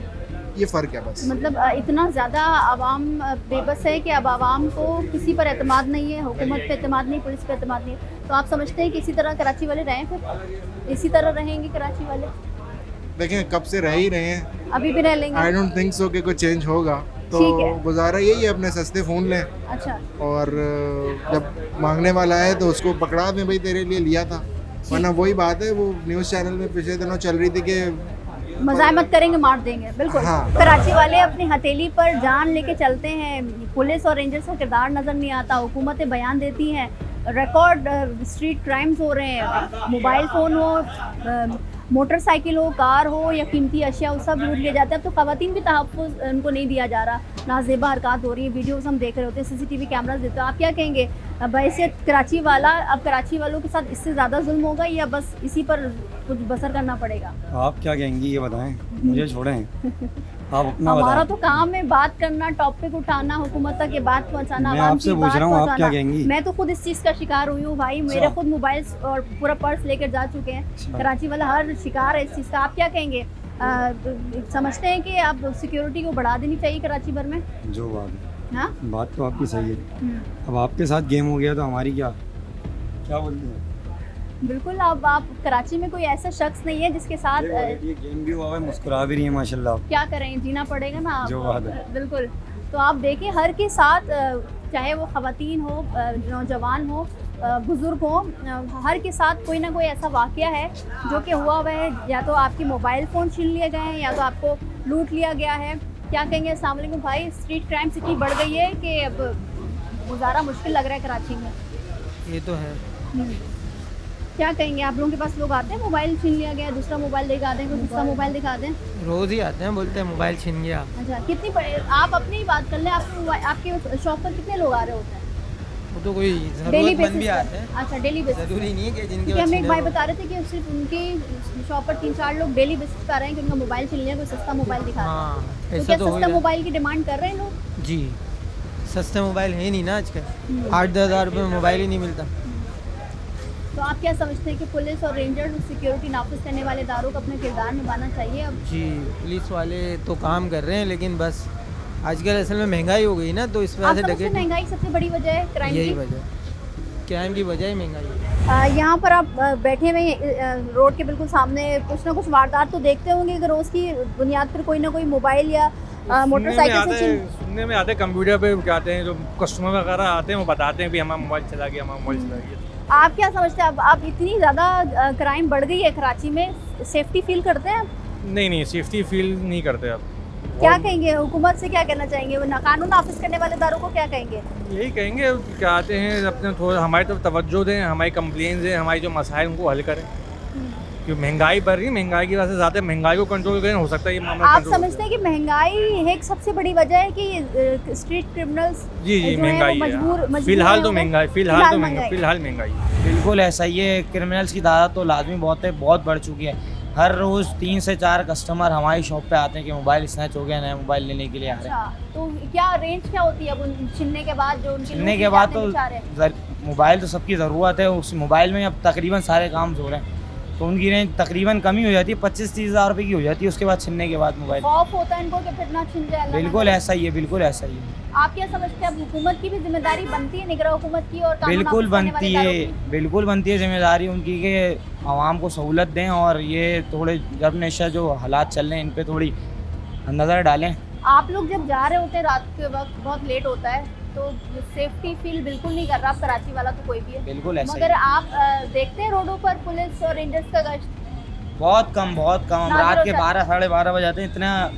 ये फ़र्क है बस। मतलब इतना ज़्यादा आवाम बेबस है कि अब आवाम को किसी पर एतमाद नहीं है, हुकूमत पे एतमाद नहीं, पुलिस पे एतमाद नहीं है। तो आप समझते हैं कि इसी तरह कराची वाले रहें, फिर इसी तरह रहेंगे कराची वाले? देखें कब से रह ही रहे हैं, अभी भी रह लेंगे। आई डोंट थिंक सो कि कोई चेंज होगा। तो ठीक है। गुजारा यही है, अपने सस्ते फ़ोन लें। अच्छा। और जब मांगने वाला है तो उसको पकड़ा दें, भाई तेरे लिए लिया था। वरना वही बात है, वो न्यूज़ चैनल में पिछले दिनों चल रही थी कि मज़ाहमत करेंगे, मार देंगे। बिल्कुल। हाँ। कराची वाले अपनी हथेली पर जान लेके चलते हैं, पुलिस और रेंजर्स का किरदार नज़र नहीं आता। हुकूमतें बयान देती हैं, रिकॉर्ड स्ट्रीट क्राइम्स हो रहे हैं, मोबाइल फ़ोन हो, मोटरसाइकिल हो, कार हो या कीमती अशिया हो, सब लूट लिए जाते हैं। अब तो ख़वातीन भी तहफ़्फ़ुज़ उनको नहीं दिया जा रहा, नाज़ेबा हरकत हो रही है, वीडियोस हम देख रहे होते हैं, CCTV कैमरास देते हैं। आप क्या कहेंगे वैसे कराची वाला, अब कराची वालों के साथ इससे ज़्यादा जुल्म होगा या बस इसी पर कुछ बसर करना पड़ेगा? आप क्या कहेंगी ये बताएं, मुझे छोड़ें। आप अपना हमारा बताएं। तो काम है बात करना, टॉपिक उठाना, हुकूमत तक ये बात पहुंचाना। मैं आपसे पूछ रहा हूँ, आप क्या कहेंगी? मैं तो खुद इस चीज़ का शिकार हुई हूँ भाई, मेरे खुद मोबाइल और पूरा पर्स लेकर जा चुके हैं। कराची वाला हर शिकार है इस चीज़ का। आप क्या कहेंगे? समझते हैं कि आप सिक्योरिटी को बढ़ा देनी चाहिए कराची भर में? जो बात है, हाँ, बात तो आपकी सही है। अब आपके साथ गेम हो गया तो हमारी क्या बोलते हैं? बिल्कुल। अब आप कराची में कोई ऐसा शख्स नहीं है जिसके साथ ये गेम भी हुआ है, मुस्कुरा भी रही है माशाल्लाह। क्या करें, जीना पड़ेगा ना। जो बात है। बिल्कुल। तो आप देखें हर के साथ, चाहे वो ख़वातीन हो, नौजवान हो, बुज़ुर्ग हो, हर के साथ कोई ना कोई ऐसा वाक़या है जो कि हुआ हुआ है। या तो आपके मोबाइल फ़ोन छीन लिए गए हैं या तो आपको लूट लिया गया है। क्या कहेंगे? अस्सलाम वालेकुम भाई, स्ट्रीट क्राइम्स इतनी बढ़ गई है कि अब गुजारा मुश्किल लग रहा है कराची में। ये तो है। क्या कहेंगे? आप लोगों के पास लोग आते हैं, मोबाइल छीन लिया गया, दूसरा मोबाइल दिखा दें, कोई दूसरा मोबाइल दिखा दें? रोज़ ही आते हैं, बोलते हैं मोबाइल छीन गया। अच्छा, कितनी आप अपनी ही बात कर लें, आपके शॉप पर कितने लोग आ रहे होते हैं? वो तो कोई डेली जरूरतमंद भी बेसिस आते हैं। अच्छा, डेली बेसिस। जरूरी नहीं है कि जिनके क्योंकि हमें एक पास भाई छीने बता रहे थे कि सिर्फ उनकी शॉप पर 3-4 लोग डेली बेसिस पे आ रहे हैं कि उनका मोबाइल छीन लिया, कोई सस्ता मोबाइल दिखा रहा है। हाँ, तो ऐसा क्या तो हो सस्ता ही मोबाइल की डिमांड कर रहे हैं लोग? जी, सस्ते मोबाइल है नहीं ना आजकल, 8-10 हज़ार रुपये में मोबाइल ही नहीं मिलता। तो आप क्या समझते हैं कि पुलिस और रेंजर्स और सिक्योरिटी नाफिज करने वाले इदारों को अपना किरदार निभाना चाहिए अब? जी, पुलिस वाले तो काम कर रहे हैं, लेकिन बस आजकल असल में महंगाई हो गई ना, तो इस आप वजह से समझते हैं डकैती, महंगाई सबसे बड़ी वजह है क्राइम यही की? वजह, क्राइम की वजह ही महंगाई है। यहाँ पर आप बैठे हुए हैं, रोड के बिल्कुल सामने कुछ ना कुछ वारदात तो देखते होंगे कि रोज़ की बुनियाद पर कोई ना कोई मोबाइल या मोटरसाइकिल से सुनने में आते हैं, कंप्यूटर पे कहते हैं, जो कस्टमर वगैरह आते हैं वो बताते हैं भी हमारा मोबाइल चला गया, हमारा मोबाइल चला गया। आप क्या समझते हैं अब इतनी ज़्यादा क्राइम बढ़ गई है कराची में, सेफ्टी फील करते हैं? नहीं, सेफ्टी फील नहीं करते अब। क्या कहेंगे हुकूमत से, क्या कहना चाहेंगे, वो कानून नाफिज करने वाले इदारों को क्या कहेंगे? यही कहेंगे क्या आते हैं अपने थोड़ा हमारी तरफ तवज्जो दें, हमारी कंप्लेंट्स हैं, हमारी जो मसाइल उनको हल करें, क्योंकि महंगाई बढ़ रही है, महंगाई की वजह से ज़्यादा महंगाई को कंट्रोल करें, हो सकता है ये मामला आप कंट्रोल समझते हैं कि महंगाई एक सबसे बड़ी वजह है कि स्ट्रीट क्रिमिनल्स जी महंगाई है, फिलहाल तो महंगाई, फिलहाल महंगाई। बिल्कुल ऐसा ही है, क्रिमिनल्स की तादाद तो लाजमी बहुत बढ़ चुकी है। हर रोज़ 3 से 4 कस्टमर हमारी शॉप पे आते हैं कि मोबाइल स्नैच हो गया, नया मोबाइल लेने के लिए आ रहे हैं। अच्छा, तो क्या रेंज क्या होती है अब उन छीनने के बाद, जो उनके छीनने के बाद तो मोबाइल तो सबकी ज़रूरत है, उस मोबाइल में अब तकरीबन सारे काम हो रहे हैं, तो उनकी रेंज तकरीबन कम ही हो जाती है, 25-30 हज़ार रुपये की हो जाती है उसके बाद छीनने के बाद मोबाइल। खौफ होता है इनको कि फिर ना छीन जाए? बिल्कुल ऐसा ही है, बिल्कुल ऐसा ही है। आप क्या समझते हैं अब हुकूमत की भी जिम्मेदारी बनती है, निगरान हुकूमत की और कानून बिल्कुल नाफिज करने वाले बनती इदारों है, की? बिल्कुल बनती है जिम्मेदारी उनकी कि आवाम को सहूलत दें और ये थोड़े जब नशा जो हालात चल रहे हैं इन पे थोड़ी नज़र डालें। आप लोग जब जा रहे होते हैं रात के वक्त, बहुत लेट होता है, तो सेफ्टी फील बिल्कुल नहीं कर रहा आप कराची वाला तो कोई भी है, बिल्कुल ऐसा मगर आप देखते हैं रोडों पर पुलिस और रेंजर्स का गश्त? बहुत कम हम ना रात के भरोसा। 12-12:30 बजे जाते हैं, इतना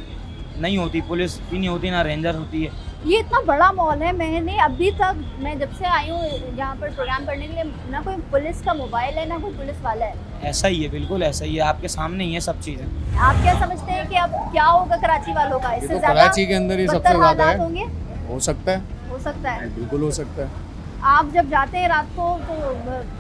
नहीं होती, पुलिस भी नहीं होती, ना रेंजर होती है। ये इतना बड़ा मॉल है, मैंने अभी तक, मैं जब से आई हूँ यहाँ पर प्रोग्राम करने के लिए, ना कोई पुलिस का मोबाइल है, ना कोई पुलिस वाला है। ऐसा ही है, बिल्कुल ऐसा ही है, आपके सामने ही है सब चीज़ें। आप क्या समझते हैं कि अब क्या होगा कराची वालों का? इससे तो ज़्यादा कराची के अंदर ही सबसे बदतर ज़्यादा हालात है। होंगे? हो सकता है, हो सकता है, बिल्कुल हो सकता है। आप जब जाते हैं रात को तो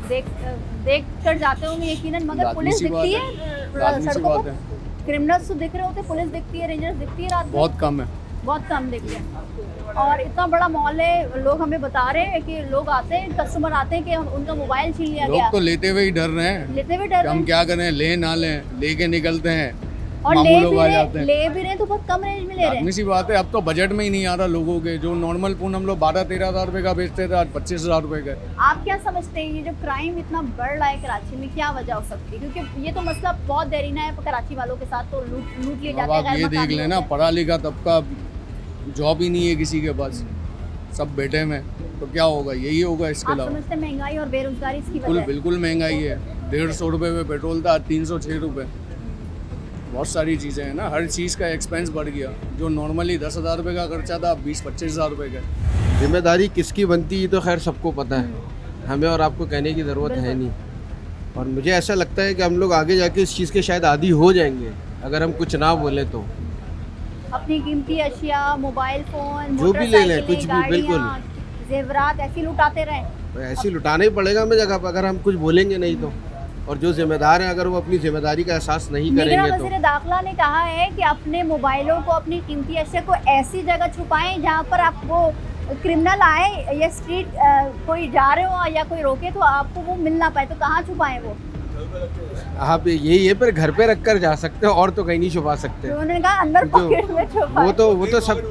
देख कर जाते होंगे यकीनन, मगर लाजमी पुलिस सी दिखती बात है लाजमी सी सड़कों बात पर? है। क्रिमिनल्स तो दिख रहे होते, पुलिस दिखती है, रेंजर्स दिखती है रात में? बहुत कम है। बहुत कम दिखती है। और इतना बड़ा मॉल है, लोग हमें बता रहे हैं कि लोग आते हैं, कस्टमर आते हैं कि उनका मोबाइल छीन लिया गया। लोग तो लेते हुए ही डर रहे हैं, लेते हुए डर रहे हम हैं। क्या करें, ले ना लें, लेके निकलते हैं, और ले मामूल लोग भी आ रहे जाते हैं। ले भी रहे हैं तो बहुत कम रेंज में ले रहे आदमी हैं। सी बात है, अब तो बजट में ही नहीं आ रहा लोगों के, जो नॉर्मल फोन हम लोग 12-13 हज़ार रुपये का बेचते थे, आज 25 हज़ार रुपये का। आप क्या समझते हैं ये जो क्राइम इतना बढ़ रहा है कराची में, क्या वजह हो सकती है? क्योंकि ये तो मसला बहुत देरीना है कराची वालों के साथ, तो लूट लिए अब जाते हैं, आप ये गैर देख मकानी लेना, होते हैं। पढ़ा लिखा तबका जॉब ही नहीं है किसी के पास, सब बैठे में, तो क्या होगा, यही होगा इसके आप अलावा। समझते हैं महंगाई और बेरोजगारी इसकी बिल्कुल वजह है? बिल्कुल महंगाई है, 150 रुपये में पेट्रोल था, आज 306 रुपये। बहुत सारी चीज़ें हैं ना, हर चीज़ का एक्सपेंस बढ़ गया, जो नॉर्मली 10 हज़ार रुपये का खर्चा था 20-25 हज़ार रुपये का। जिम्मेदारी किसकी बनती है तो खैर सबको पता है, हमें और आपको कहने की ज़रूरत है नहीं। और मुझे ऐसा लगता है कि हम लोग आगे जाके इस चीज़ के शायद आदी हो जाएंगे अगर हम कुछ ना बोले तो। अपनी कीमती अशिया, मोबाइल फोन, जो भी ले लें, कुछ भी, बिल्कुल। जेवरात ऐसी लुटाते रहें। ऐसे लुटाना ही पड़ेगा हमें जगह पर, अगर हम कुछ बोलेंगे नहीं तो। और जो जिम्मेदार हैं अगर वो अपनी जिम्मेदारी का एहसास नहीं करेंगे तो। वज़ीर दाखिला ने कहा है कि अपने मोबाइलों को, अपनी कीमती अशिया को ऐसी जगह छुपाएं जहां पर आपको क्रिमिनल आए या स्ट्रीट कोई जा रहे हो या कोई रोके तो आपको वो मिल ना पाए, तो कहाँ छुपाएं वो? आप यही है, पर घर पे रख कर जा सकते हो और तो कहीं नहीं छुपा सकते। तो उन्होंने कहा अंदर पॉकेट में छुपाएं। वो तो सब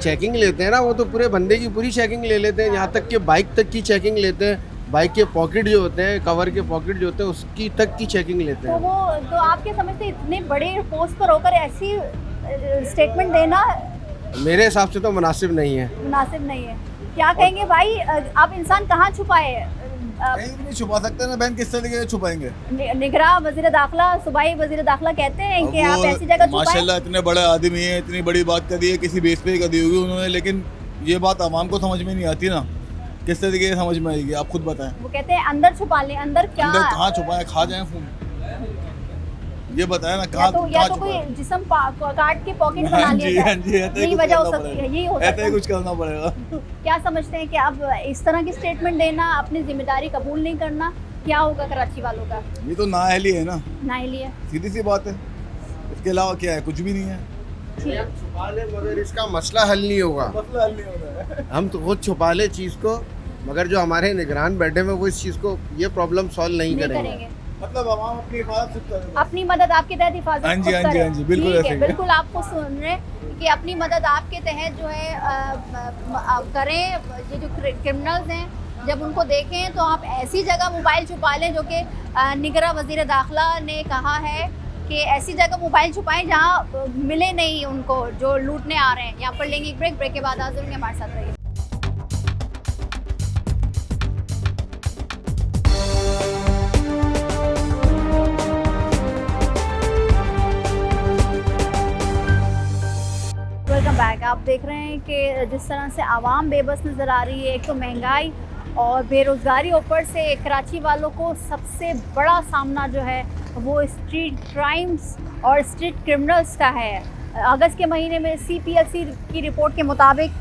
चेकिंग लेते हैं ना, वो तो पूरे बंदे की पूरी चेकिंग ले लेते हैं, यहाँ तक कि बाइक तक की चेकिंग लेते हैं, बाइक के पॉकेट जो होते हैं, कवर के पॉकेट जो होते हैं उसकी तक की चेकिंग लेते तो हैं। वो तो आप क्या समझते हैं इतने बड़े पोस्ट पर होकर ऐसी स्टेटमेंट देना मेरे हिसाब से तो मुनासिब नहीं है। मुनासिब नहीं है? क्या कहेंगे भाई, आप इंसान कहाँ छुपाए? कहीं भी नहीं छुपा सकते ना बहन, किस तरीके से छुपाएंगे? निगरान वज़ीर दाखिला, सूबाई वज़ीर दाखिला कहते हैं कि आप ऐसी जगह छुपाएं। माशाल्लाह इतने बड़े आदमी हैं, इतनी बड़ी बात करी है, किसी बेस पे करी होगी उन्होंने, लेकिन ये बात आवाम को समझ में नहीं आती ना, किस तरीके से समझ में आएगी, आप खुद बताएं। वो कहते हैं अंदर छुपा लें, अंदर क्या? अंदर कहाँ छुपाएं, खा जाएं फोन। ये बताया ना या कहाँ तो कहाँ कोई छुपा है? जिस्म काट के पॉकेट बना हाँ जी, लिया हाँ जाए, जी, ऐसा ही यही कुछ वजह हो करना सकती है, पड़ेगा। यही हो ऐसा सकता ही है। कुछ करना पड़ेगा। क्या समझते हैं कि अब इस तरह की स्टेटमेंट देना, अपनी जिम्मेदारी कबूल नहीं करना, क्या होगा कराची वालों का? ये तो नाअहली है ना, नाअहली है, सीधी सी बात है, इसके अलावा क्या है, कुछ भी नहीं है। छुपा ले मगर इसका मसला हल नहीं होगा। मसला हल नहीं होता है। हम तो खुद छुपा ले चीज़ को, मगर जो हमारे निगरान बैठे हुए वो इस चीज़ को ये प्रॉब्लम सॉल्व नहीं करेंगे। मतलब आवाम अपनी हिफाजत खुद करे। अपनी मदद आपके तहत हिफाजत हाँ जी, खुद हाँ जी, करे। हाँ जी, बिल्कुल ठीक ऐसे है, ही है। बिल्कुल आपको सुन रहे हैं कि अपनी मदद आपके तहत जो है करें। ये जो क्रिमिनल्स हैं, जब उनको देखें तो आप ऐसी जगह मोबाइल छुपा लें, जो कि निगरां वज़ीर दाखिला ने कहा है कि ऐसी जगह मोबाइल छुपाएं जहां मिले नहीं उनको जो लूटने आ रहे हैं। यहाँ पर लेंगे एक ब्रेक के बाद हाजिर होंगे, हमारे साथ रहिए। Welcome back. आप देख रहे हैं कि जिस तरह से आवाम बेबस नज़र आ रही है, एक तो महंगाई और बेरोज़गारी, ऊपर से कराची वालों को सबसे बड़ा सामना जो है वो स्ट्रीट क्राइम्स और स्ट्रीट क्रिमिनल्स का है। अगस्त के महीने में CPLC की रिपोर्ट के मुताबिक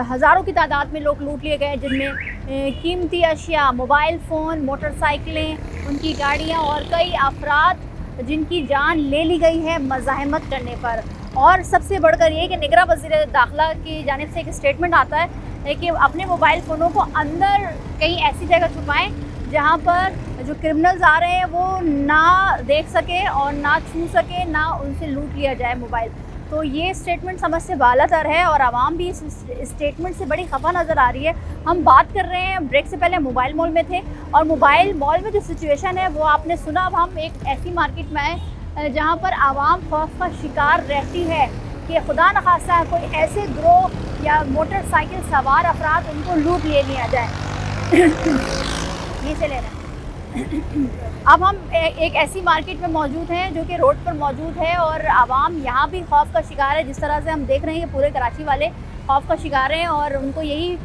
हज़ारों की तादाद में लोग लूट लिए गए, जिनमें कीमती अशिया, मोबाइल फ़ोन, मोटरसाइकिलें, उनकी गाड़ियाँ और कई अफराद जिनकी जान ले ली गई है मज़ाहमत करने पर। और सबसे बढ़कर ये कि निगरां वज़ीर दाखिला की जानिब से एक स्टेटमेंट आता है कि अपने मोबाइल फ़ोनों को अंदर कहीं ऐसी जगह छुपाएं जहां पर जो क्रिमिनल्स आ रहे हैं वो ना देख सके और ना छू सके, ना उनसे लूट लिया जाए मोबाइल। तो ये स्टेटमेंट समझ से बालातर है और आवाम भी इस स्टेटमेंट से बड़ी खफा नज़र आ रही है। हम बात कर रहे हैं, ब्रेक से पहले मोबाइल मॉल में थे और मोबाइल मॉल में जो सिचुएशन है वो आपने सुना। अब हम एक ऐसी मार्केट में आए जहाँ पर आवाम खौफ का शिकार रहती है कि खुदा न खास्ता कोई ऐसे गिरोह या मोटरसाइकिल सवार अफराद उनको लूट ले लिया जाए। ये से ले रहे हैं। अब हम एक ऐसी मार्केट में मौजूद हैं जो कि रोड पर मौजूद है और आवाम यहाँ भी खौफ का शिकार है। जिस तरह से हम देख रहे हैं कि पूरे कराची वाले खौफ का शिकार हैं और उनको यही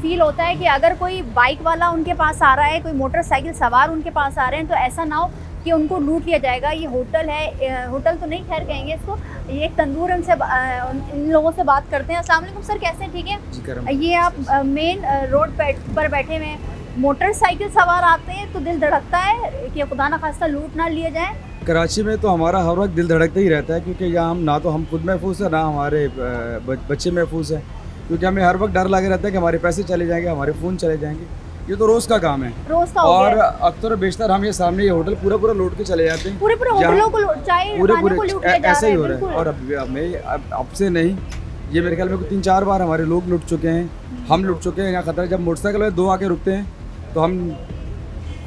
फील होता है कि अगर कोई बाइक वाला उनके पास आ रहा है, कोई मोटरसाइकिल सवार उनके पास आ रहे हैं, तो ऐसा ना हो कि उनको लूट लिया जाएगा। ये होटल है, होटल तो नहीं खैर कहेंगे इसको, ये एक तंदूर। इनसे इन लोगों से बात करते हैं। अस्सलाम वालेकुम सर, कैसे हैं? ठीक है। ये आप मेन रोड पर बैठे हुए हैं, मोटरसाइकिल सवार आते हैं तो दिल धड़कता है कि खुदा ना खास्ता लूट ना लिए जाए। कराची में तो हमारा हर वक्त दिल धड़कता ही रहता है, क्योंकि यहाँ हम ना तो हम खुद महफूज है, ना हमारे बच्चे महफूज हैं, क्योंकि हमें हर वक्त डर लगे रहता है कि हमारे पैसे चले जाएंगे, हमारे फ़ोन चले जाएंगे। ये तो रोज़ का काम है, रोज़ का और अक्सर बेशतर हम ये सामने ये होटल पूरा लूट के चले जाते हैं। पूरे होटलों को चाहे पूरे खाने को लूट लिया जा ऐसा रहा ही है, हो रहा है। और अब से नहीं, ये मेरे ख्याल में 3-4 बार हमारे लोग लूट चुके हैं, हम लूट चुके हैं। यहाँ खतरा, जब मोटरसाइकिल में 2 आके रुकते हैं तो हम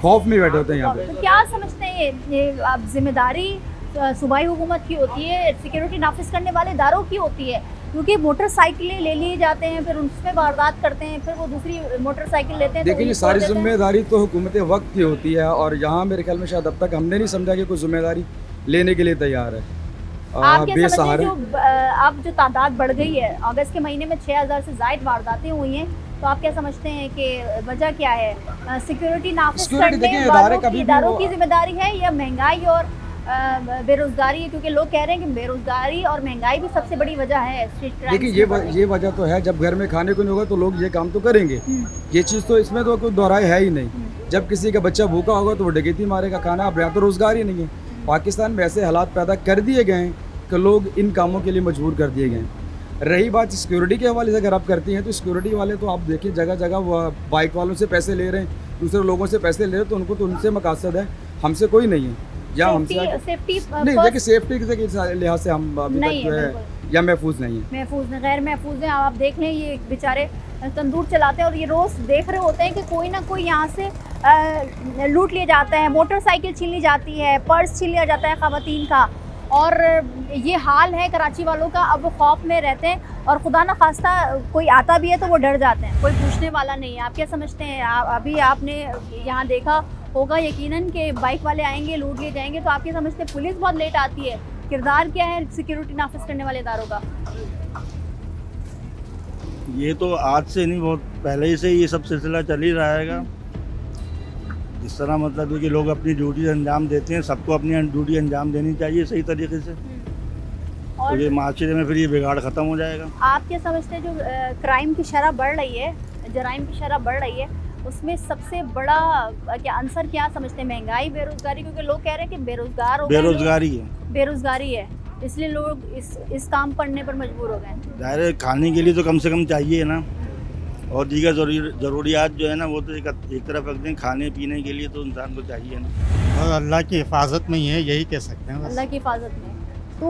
खौफ में बैठे होते हैं यहाँ पे। तो क्या समझते हैं ये अब जिम्मेदारी सूबाई हुकूमत की होती है, सिक्योरिटी नाफिज करने वाले इदारों की होती है? क्योंकि मोटरसाइकिलें ले लिए जाते हैं, फिर उसमें वारदात करते हैं, फिर वो दूसरी मोटरसाइकिल लेते हैं। देखिए, ये सारी जिम्मेदारी तो हुकूमत वक्त की होती है, और यहाँ मेरे ख्याल में शायद अब तक हमने नहीं समझा कि कोई जिम्मेदारी लेने के लिए तैयार है। आप क्या समझते हैं जो अब जो तादाद बढ़ गई है, अगस्त के महीने में 6000 से ज़ायद वारदातें हुई हैं, तो आप क्या समझते हैं कि वजह क्या है? सिक्योरिटी नाफिज करने वालों की, इदारों की जिम्मेदारी है या महंगाई और बेरोजगारी? क्योंकि लोग कह रहे हैं कि बेरोजगारी और महंगाई भी सबसे बड़ी वजह है स्ट्रीट क्राइम। देखिए, ये वजह तो है, जब घर में खाने को नहीं होगा तो लोग ये काम तो करेंगे। ये चीज़ तो इसमें तो कोई दोहराई है ही नहीं। जब किसी का बच्चा भूखा होगा तो वो डकैती मारेगा खाना। अब यहाँ तो रोज़गार ही नहीं है। पाकिस्तान में ऐसे हालात पैदा कर दिए गए हैं कि लोग इन कामों के लिए मजबूर कर दिए गए हैं। रही बात सिक्योरिटी के हवाले से, अगर आप करती हैं तो सिक्योरिटी वाले तो आप देखिए जगह जगह बाइक वालों से पैसे ले रहे हैं, दूसरे लोगों से पैसे ले रहे हैं, तो उनको तो उनसे मकासद है, हमसे कोई नहीं है। या हमसे नहीं, देखिए सेफ्टी के लिहाज से हम अभी तक जो है या महफूज नहीं है, महफूज गैर महफूज हैं। आप देख लें, ये बेचारे तंदूर चलाते हैं और ये रोज़ देख रहे होते हैं कि कोई ना कोई यहाँ से लूट लिया जाता है, मोटरसाइकिल छीन ली जाती है, पर्स छीन लिया जाता है ख़वातीन का। और ये हाल है कराची वालों का। अब वो खौफ में रहते हैं और खुदा न खास्ता कोई आता भी है तो वो डर जाते हैं, कोई पूछने वाला नहीं है। आप क्या समझते हैं? अभी आपने यहाँ देखा होगा यकीनन कि बाइक वाले आएंगे, लूट लिए जाएंगे, तो आप क्या समझते हैं पुलिस बहुत लेट आती है? किरदार क्या है सिक्योरिटी नाफिज करने वाले इदारों का? ये तो आज से नहीं, बहुत पहले ही से ये सब सिलसिला चल ही रहेगा। जिस तरह मतलब है कि लोग अपनी ड्यूटी अंजाम देते हैं, सबको अपनी ड्यूटी अंजाम देनी चाहिए सही तरीके से। तो ये मार्केट में फिर ये बिगाड़ ख़त्म हो जाएगा। आप क्या समझते हैं जो क्राइम की शरह बढ़ रही है, जराइम की शरह बढ़ रही है, उसमें सबसे बड़ा क्या आंसर क्या समझते हैं? महंगाई, बेरोजगारी? क्योंकि लोग कह रहे हैं कि बेरोजगार हो गए, बेरोजगारी है इसलिए लोग इस काम करने पर मजबूर हो गए। ज़ाहिर है खाने के लिए तो कम से कम चाहिए ना, और दीगर ज़रूरियात जो है ना वो तो एक तरफ रख दें, खाने पीने के लिए तो इंसान को चाहिए ना। और अल्लाह की हिफाजत में ही है, यही कह सकते हैं। अल्लाह की हिफाजत में। तो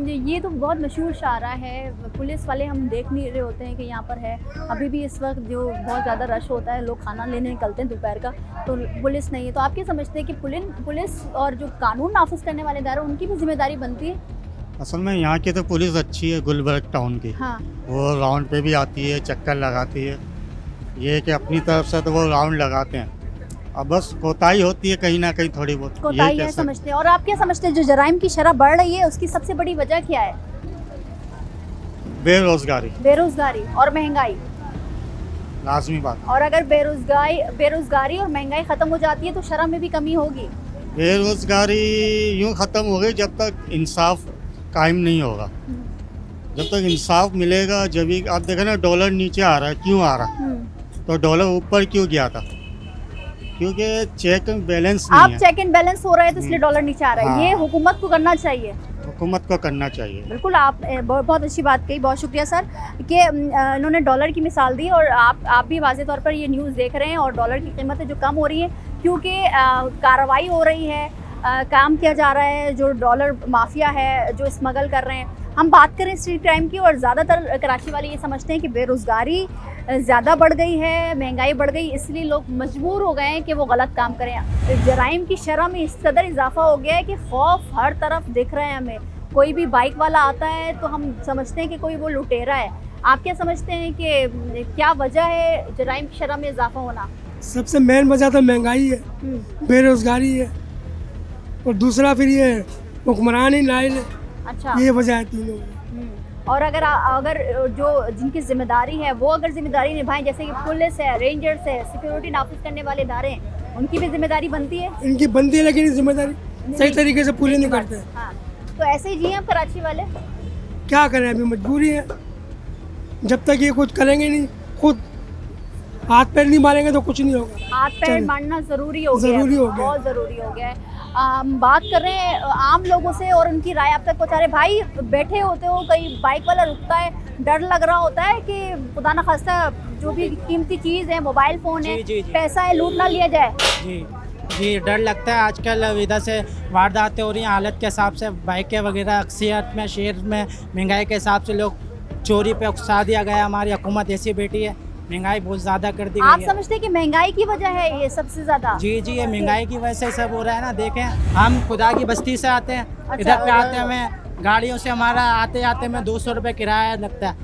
ये तो बहुत मशहूर शायरा है। पुलिस वाले हम देख नहीं रहे होते हैं कि यहाँ पर है। अभी भी इस वक्त जो बहुत ज़्यादा रश होता है, लोग खाना लेने निकलते हैं दोपहर का, तो पुलिस नहीं है। तो आप क्या समझते हैं कि पुलिस और जो कानून नाफिज करने वाले इदारे उनकी भी जिम्मेदारी बनती है? असल में यहाँ की तो पुलिस अच्छी है, गुलबर्ग टाउन की। हाँ। वो राउंड पे भी आती है, चक्कर लगाती है। ये है कि अपनी तरफ से तो वो राउंड लगाते हैं, अब बस कोताही होती है कहीं ना कहीं, थोड़ी बहुत कोताही है समझते हैं। और आप क्या समझते हैं जो जराइम की शरह बढ़ रही है उसकी सबसे बड़ी वजह क्या है? बेरोजगारी और महंगाई, लाजमी बात। और अगर बेरोजगारी और महंगाई खत्म हो जाती है तो शरह में भी कमी होगी। बेरोजगारी यूँ ख़त्म हो गई जब तक इंसाफ कायम नहीं होगा। जब तक इंसाफ मिलेगा जब भी, आप देखें ना डॉलर नीचे आ रहा है, क्यों आ रहा है? तो डॉलर ऊपर क्यों गया था? क्योंकि चेक एंड बैलेंस नहीं है। चेक एंड बैलेंस हो रहा है तो इसलिए डॉलर नीचे आ रहा है। हाँ। ये हुकूमत को करना चाहिए, हुकूमत को करना चाहिए। बिल्कुल, आप बहुत अच्छी बात कही, बहुत शुक्रिया सर कि इन्होंने डॉलर की मिसाल दी। और आप भी वाज़े तौर पर ये न्यूज़ देख रहे हैं और डॉलर की कीमतें जो कम हो रही हैं क्योंकि कार्रवाई हो रही है, काम किया जा रहा है, जो डॉलर माफिया है जो स्मगल कर रहे हैं। हम बात करें स्ट्रीट क्राइम की, और ज़्यादातर कराची वाले ये समझते हैं कि बेरोज़गारी ज़्यादा बढ़ गई है, महंगाई बढ़ गई, इसलिए लोग मजबूर हो गए हैं कि वो गलत काम करें। जराइम की शरह में इस कदर इजाफा हो गया है कि खौफ हर तरफ दिख रहे हैं हमें। कोई भी बाइक वाला आता है तो हम समझते हैं कि कोई वो लुटेरा है। आप क्या समझते हैं कि क्या वजह है जराइम की शरह में इजाफा होना? सबसे मेन वजह तो महंगाई है, बेरोज़गारी है, और दूसरा फिर ये हुक्मरानी नाइल है। अच्छा, ये वजह है तीनों। और अगर जो जिनकी जिम्मेदारी है वो अगर जिम्मेदारी निभाएं, जैसे कि पुलिस है, रेंजर्स है, सिक्योरिटी नाफिज करने वाले इदारे हैं, उनकी भी जिम्मेदारी बनती है? इनकी बनती है, लेकिन जिम्मेदारी सही तरीके से पूरी नहीं करते। हाँ, तो ऐसे ही जी हम कराची वाले क्या करें, अभी मजबूरी है। जब तक ये कुछ करेंगे नहीं, खुद हाथ पैर नहीं मारेंगे तो कुछ नहीं होगा। हाथ पैर मारना ज़रूरी हो गया, बहुत ज़रूरी हो गया है। हम बात कर रहे हैं आम लोगों से और उनकी राय आप तक पहुँचा रहे। भाई, बैठे होते हो, कहीं बाइक वाला रुकता है, डर लग रहा होता है कि खुदा न खास्ता जो भी कीमती चीज़ है, मोबाइल फ़ोन है, पैसा है, लूट ना लिया जाए। जी, डर लगता है। आजकल इधर से वारदातें हो रही हैं हालत के हिसाब से, बाइकें वगैरह अक्सरियत में शहर में महंगाई के हिसाब से लोग चोरी पे उकसा दिया गया। हमारी हुकूमत ऐसी बैठी है, महंगाई बहुत ज़्यादा कर दी गई है। आप समझते हैं कि महंगाई की वजह है ये सबसे ज़्यादा? जी, ये महंगाई की वजह से सब हो रहा है ना। देखें, हम खुदा की बस्ती से आते हैं, इधर पे आते हैं, हमें गाड़ियों से हमारा आते आते में 200 रुपये किराया लगता है,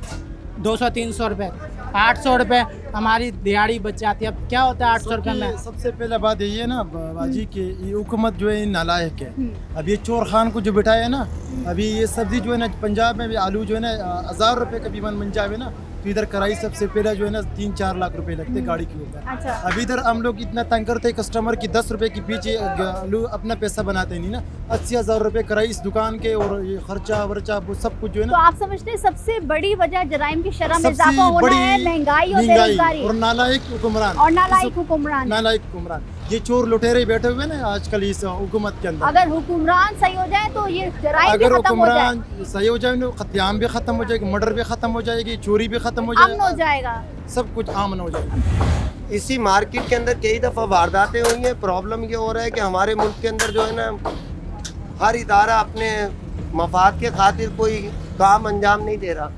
200-300 रुपये, 800 रुपये हमारी दिहाड़ी बच जाती है। अब क्या होता है 800 रुपये में? सबसे पहले बात यही है ना बाजी कि ये हुकूमत जो है नालायक है। अब ये चोर खान को जो बिठाया है ना, अभी ये सब्जी जो है ना पंजाब में भी आलू जो है ना 1000 रुपये का बीमान बन जाए ना, तो इधर कराई सबसे पहले जो है ना 3-4 लाख रुपए लगते गाड़ी के ऊपर। अच्छा। अभी इधर हम लोग इतना तंग करते कस्टमर की 10 रुपए के पीछे अपना पैसा बनाते नहीं ना। 80,000 रुपए कराई इस दुकान के, और ये खर्चा वर्चा सब कुछ जो है तो ना। आप समझते हैं सबसे बड़ी वजह जराइम की शरह में इजाफा होना है महंगाई और बेरोजगारी और नालायक हुक्मरान नालायक हुक्मरान। ये चोर लुटेरे बैठे हुए ना आजकल इस हुकूमत के अंदर। अगर हुक्मरान सही हो जाए तो ये जराइम भी खत्म हो जाए। सही हो जाए, कत्लेआम भी खत्म हो जाएगी, मर्डर भी खत्म हो जाएगी, चोरी भी खत्म हो जाएगा, सब कुछ आमन हो जाएगा। इसी मार्केट के अंदर कई दफ़ा वारदातें हुई हैं। प्रॉब्लम ये हो रहा है कि हमारे मुल्क के अंदर जो है ना हर इदारा अपने मफाद के खातिर कोई काम अंजाम नहीं दे रहा।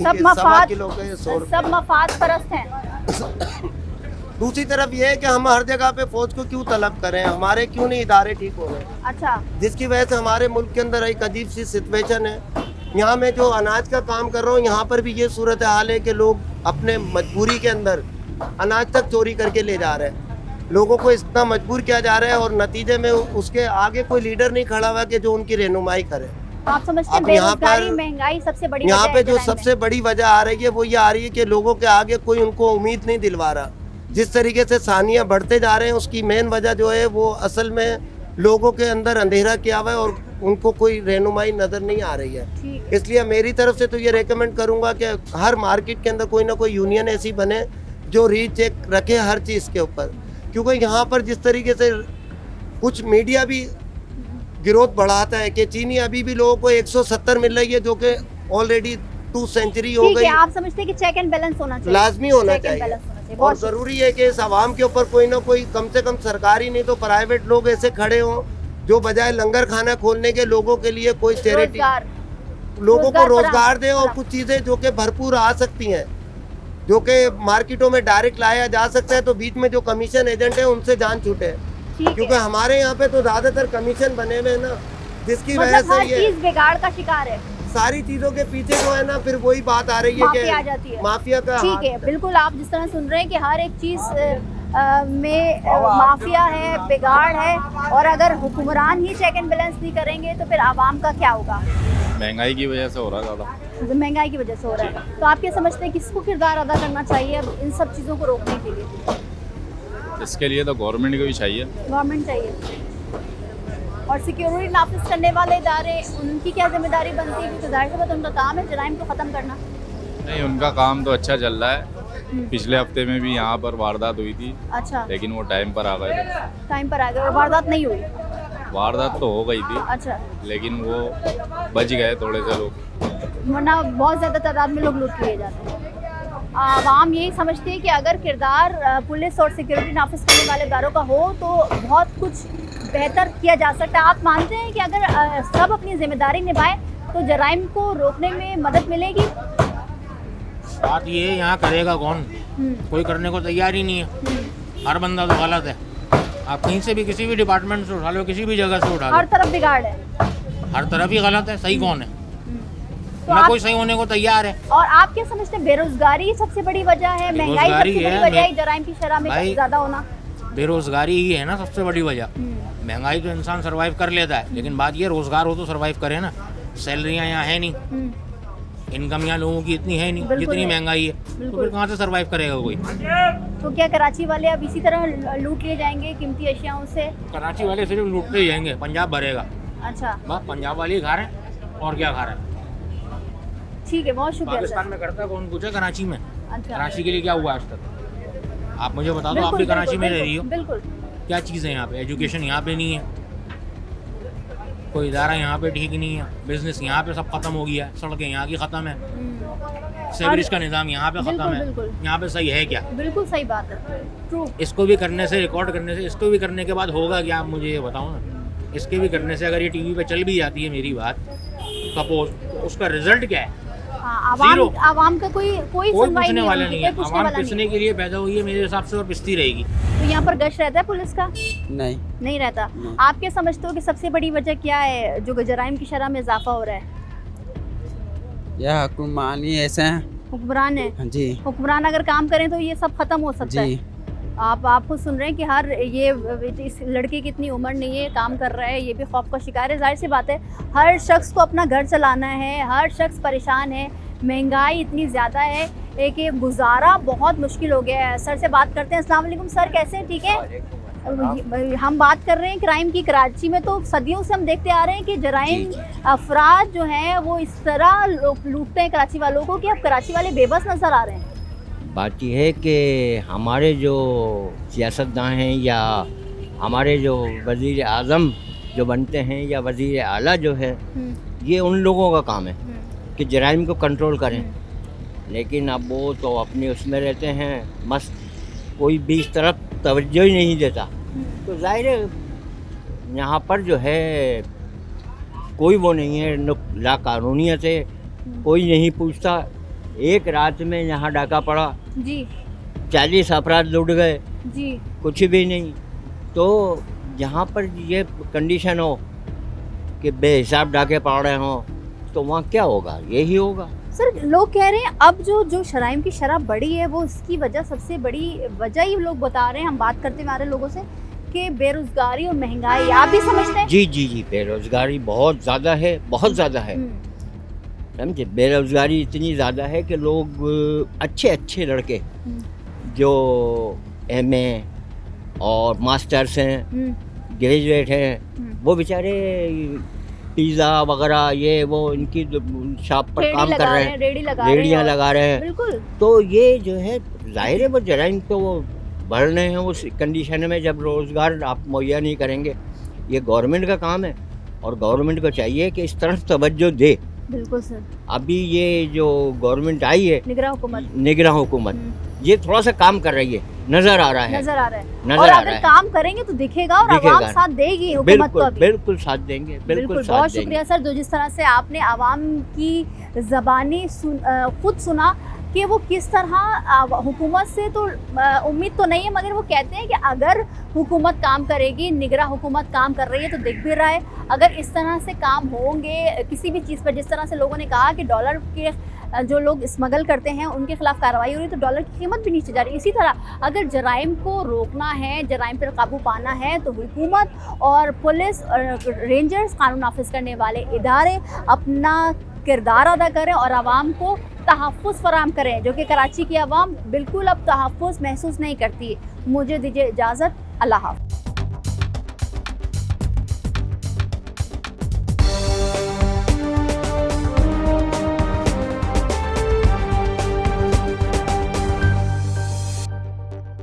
सब मफाद परस्त हैं। दूसरी तरफ ये है कि हम हर जगह पे फौज को क्यों तलब करें, हमारे क्यों नहीं इदारे ठीक हो रहे। अच्छा। जिसकी वजह से हमारे मुल्क के अंदर एक अजीब सी सिचुएशन है। यहाँ मैं जो अनाज का काम कर रहा हूँ, यहाँ पर भी ये सूरत हाल है कि लोग अपने मजबूरी के अंदर अनाज तक चोरी करके ले जा रहे हैं। लोगों को इतना मजबूर किया जा रहा है और नतीजे में उसके आगे कोई लीडर नहीं खड़ा हुआ कि जो उनकी रहनुमाई करे। आप समझते हैं बेरोजगारी महंगाई सबसे बड़ी यहाँ पे जो सबसे बड़ी वजह आ रही है वो ये आ रही है कि लोगों के आगे कोई उनको उम्मीद नहीं दिलवा रहा। जिस तरीके से सानिया बढ़ते जा रहे हैं उसकी मेन वजह जो है वो असल में लोगों के अंदर अंधेरा किया हुआ है और उनको कोई रहनुमाई नज़र नहीं आ रही है। इसलिए मेरी तरफ से तो ये रेकमेंड करूँगा कि हर मार्केट के अंदर कोई ना कोई यूनियन ऐसी बने जो रीचेक रखे हर चीज़ के ऊपर, क्योंकि यहाँ पर जिस तरीके से कुछ मीडिया भी गिरोथ बढ़ाता है कि चीनी अभी भी लोगों को 170 मिल रही है जो कि ऑलरेडी 2 सेंचुरी हो गई। आप समझते हैं कि चेक एंड बैलेंस होना चाहिए, लाजमी होना चाहिए और ज़रूरी है कि इस आवाम के ऊपर कोई ना कोई कम से कम सरकारी नहीं तो प्राइवेट लोग ऐसे खड़े हों जो बजाय लंगर खाना खोलने के लोगों के लिए कोई चैरिटी लोगों को रोजगार दे और कुछ चीज़ें जो कि भरपूर आ सकती हैं जो कि मार्केटों में डायरेक्ट लाया जा सकता है, तो बीच में जो कमीशन एजेंट है उनसे जान छूटे, क्योंकि हमारे यहाँ पे तो ज्यादातर कमीशन बने हुए हैं ना, जिसकी वजह से ये बिगाड़ का शिकार है। सारी चीजों के पीछे जो है ना फिर वही बात आ रही है कि आ जाती है माफिया का। ठीक है, बिल्कुल आप जिस तरह सुन रहे हैं कि हर एक चीज में माफिया है, बिगाड़ है, और अगर हुक्मरान ही चेक एंड बैलेंस नहीं करेंगे तो फिर आवाम का क्या होगा? महंगाई की वजह से हो रहा है ज़्यादा। महंगाई की वजह से हो रहा है, तो आप क्या समझते हैं किसको किरदार अदा करना चाहिए अब इन सब चीज़ों को रोकने के लिए? इसके लिए तो गवर्नमेंट को भी चाहिए। गवर्नमेंट चाहिए और सिक्योरिटी नाफिज करने वाले इदारे, उनकी क्या जिम्मेदारी बनती है? क्योंकि जाहिर सी बात उनका काम है जराइम को ख़त्म करना। नहीं, उनका काम तो अच्छा चल रहा है। पिछले हफ्ते में भी यहाँ पर वारदात हुई थी। अच्छा। लेकिन वो टाइम पर आ गए थे। टाइम पर आ गए और वारदात नहीं हुई? वारदात तो हो गई थी। अच्छा। लेकिन वो बच गए थोड़े से लोग, वरना बहुत ज़्यादा तादाद में लोग लूट लिए जाते हैं। आवाम यही समझती है कि अगर किरदार पुलिस और सिक्योरिटी नाफिज करने वाले इदारों का हो तो बहुत कुछ बेहतर किया जा सकता है। आप मानते हैं कि अगर सब अपनी जिम्मेदारी निभाएं तो जराइम को रोकने में मदद मिलेगी? बात ये यहाँ करेगा कौन? कोई करने को तैयार ही नहीं है। हर बंदा तो गलत है। आप कहीं से भी किसी भी डिपार्टमेंट से उठा लो, किसी भी जगह से उठा लो, हर तरफ बिगाड़ है, हर तरफ ही गलत है। सही कौन है? तो ना कोई सही होने को तैयार है। और आप क्या समझते हैं बेरोजगारी सबसे बड़ी वजह है? महंगाई सबसे बड़ी वजह है जराइम की शरह में ज्यादा होना? बेरोजगारी ही है ना सबसे बड़ी वजह। महंगाई तो इंसान सरवाइव कर लेता है, लेकिन बात ये रोजगार हो तो सरवाइव करे ना। सैलरियाँ यहाँ है नहीं, इनकम यहाँ लोगों की इतनी है नहीं जितनी महंगाई है, तो फिर कहाँ से सरवाइव करेगा कोई? तो क्या कराची वाले अब इसी तरह लूट लिए जाएंगे कीमती अशियाओं से? कराची वाले सिर्फ लूटते ही जाएंगे, पंजाब भरेगा। अच्छा, बस पंजाब वाले ही खा रहे हैं और क्या खा रहे हैं। ठीक है, बहुत शुक्रिया। पाकिस्तान में करता कौन कुछ है? कराची में। अच्छा। कराची के लिए क्या हुआ आज तक? आप मुझे बता दो, आप भी कराची में रह रही हो। बिल्कुल। क्या चीज़ है यहाँ पे? एजुकेशन यहाँ पे नहीं है, कोई इदारा यहाँ पे ठीक नहीं है, बिजनेस यहाँ पे सब खत्म हो गया है, सड़कें यहाँ की ख़त्म है, सेवरेज का निज़ाम यहाँ पे ख़त्म है। यहाँ पे सही है क्या? बिल्कुल सही बात है, ट्रू। इसको भी करने से, रिकॉर्ड करने से, इसको भी करने के बाद होगा क्या? आप मुझे ये बताओ ना। इसके भी करने से अगर ये टीवी पे चल भी जाती है मेरी बात, सपोज, तो उसका रिजल्ट क्या है? आवाम का कोई पूछने वाला नहीं है। आवाम पिसने के लिए पैदा हुई है मेरे हिसाब से और पिसती रहेगी। तो यहाँ पर गश्त रहता है पुलिस का? नहीं रहता। आप क्या समझते हो कि सबसे बड़ी वजह क्या है जो जराइम की शरह में इजाफा हो रहा है? यह हुक्मरान ही ऐसे हैं। हुक्मरान है? जी। हुक्मरान अगर काम करें तो ये सब खत्म हो सकता है। आप खुद सुन रहे हैं कि हर ये इस लड़के की इतनी उम्र नहीं है, काम कर रहा है, ये भी खौफ का शिकार है। जाहिर सी बात है, हर शख्स को अपना घर चलाना है, हर शख्स परेशान है, महंगाई इतनी ज़्यादा है कि गुजारा बहुत मुश्किल हो गया है। सर से बात करते हैं। अस्सलाम वालेकुम सर, कैसे हैं? ठीक है। हम बात कर रहे हैं क्राइम की। कराची में तो सदियों से हम देखते आ रहे हैं कि जराइम अफराद जो हैं वो इस तरह लूटते हैं कराची वालों को कि अब कराची वाले बेबस नज़र आ रहे हैं। बात यह है कि हमारे जो सियासतदान हैं या हमारे जो वज़ीर आज़म जो बनते हैं या वज़ीर आला जो है, ये उन लोगों का काम है कि जराइम को कंट्रोल करें, लेकिन अब वो तो अपने उसमें रहते हैं मस्त, कोई भी इस तरफ तवज्जो ही नहीं देता। तो जाहिर है यहाँ पर जो है कोई वो नहीं है, लाकानूनियत है, कोई नहीं पूछता। एक रात में यहाँ डाका पड़ा जी, 40 अफराद लुट गए जी, कुछ भी नहीं। तो यहाँ पर ये कंडीशन हो कि बेहिसाब डाके पड़ रहे हों तो वहाँ क्या होगा? यही होगा। सर, लोग कह रहे हैं अब जो शराइम की शरह बढ़ी है वो इसकी वजह, सबसे बड़ी वजह ही लोग बता रहे हैं, हम बात करते हुए आ रहे हैं लोगों से, कि बेरोजगारी और महंगाई। आप भी समझते हैं? जी, बेरोजगारी बहुत ज़्यादा है, बहुत ज़्यादा है। समझे, बेरोजगारी इतनी ज़्यादा है कि लोग अच्छे लड़के जो MA और मास्टर्स हैं, ग्रेजुएट हैं, वो बेचारे पिज़्ज़ा वगैरह ये वो इनकी शॉप पर काम कर रहे हैं, रेडियाँ लगा रहे हैं। बिल्कुल। तो ये जो है जाहिर है वो जराइम तो वो बढ़ रहे हैं उस कंडीशन में जब रोज़गार आप मुहैया नहीं करेंगे। ये गवर्नमेंट का काम है और गवर्नमेंट को चाहिए कि इस तरफ तवज्जो दे। बिल्कुल सर। अभी ये जो गवर्नमेंट आई है निगरान हुकूमत ये थोड़ा सा काम कर रही है, नजर आ रहा है और अगर काम करेंगे तो दिखेगा और आवाम साथ देगी हुकूमत को। बिल्कुल साथ देंगे, बिल्कुल साथ बहुत शुक्रिया सर, जो जिस तरह से आपने आवाम की ज़बानी खुद सुना कि वो किस तरह हुकूमत से तो उम्मीद तो नहीं है, मगर वो कहते हैं कि अगर हुकूमत काम करेगी, निगरान हुकूमत काम कर रही है तो दिख भी रहा है। अगर इस तरह से काम होंगे किसी भी चीज़ पर, जिस तरह से लोगों ने कहा कि डॉलर के जो लोग स्मगल करते हैं उनके खिलाफ कार्रवाई हो रही है तो डॉलर की कीमत भी नीचे जा रही है। इसी तरह अगर जराइम को रोकना है, जराइम पर काबू पाना है तो हुकूमत और पुलिस और रेंजर्स, कानून नाफिज करने वाले इदारे अपना किरदार अदा करें और आवाम को तहफ़्फ़ुज़ फराहम करें, जो कि कराची की आवाम बिल्कुल अब तहफ़्फ़ुज़ महसूस नहीं करती। मुझे दीजिए इजाज़त, अल्लाह हाफ़िज़।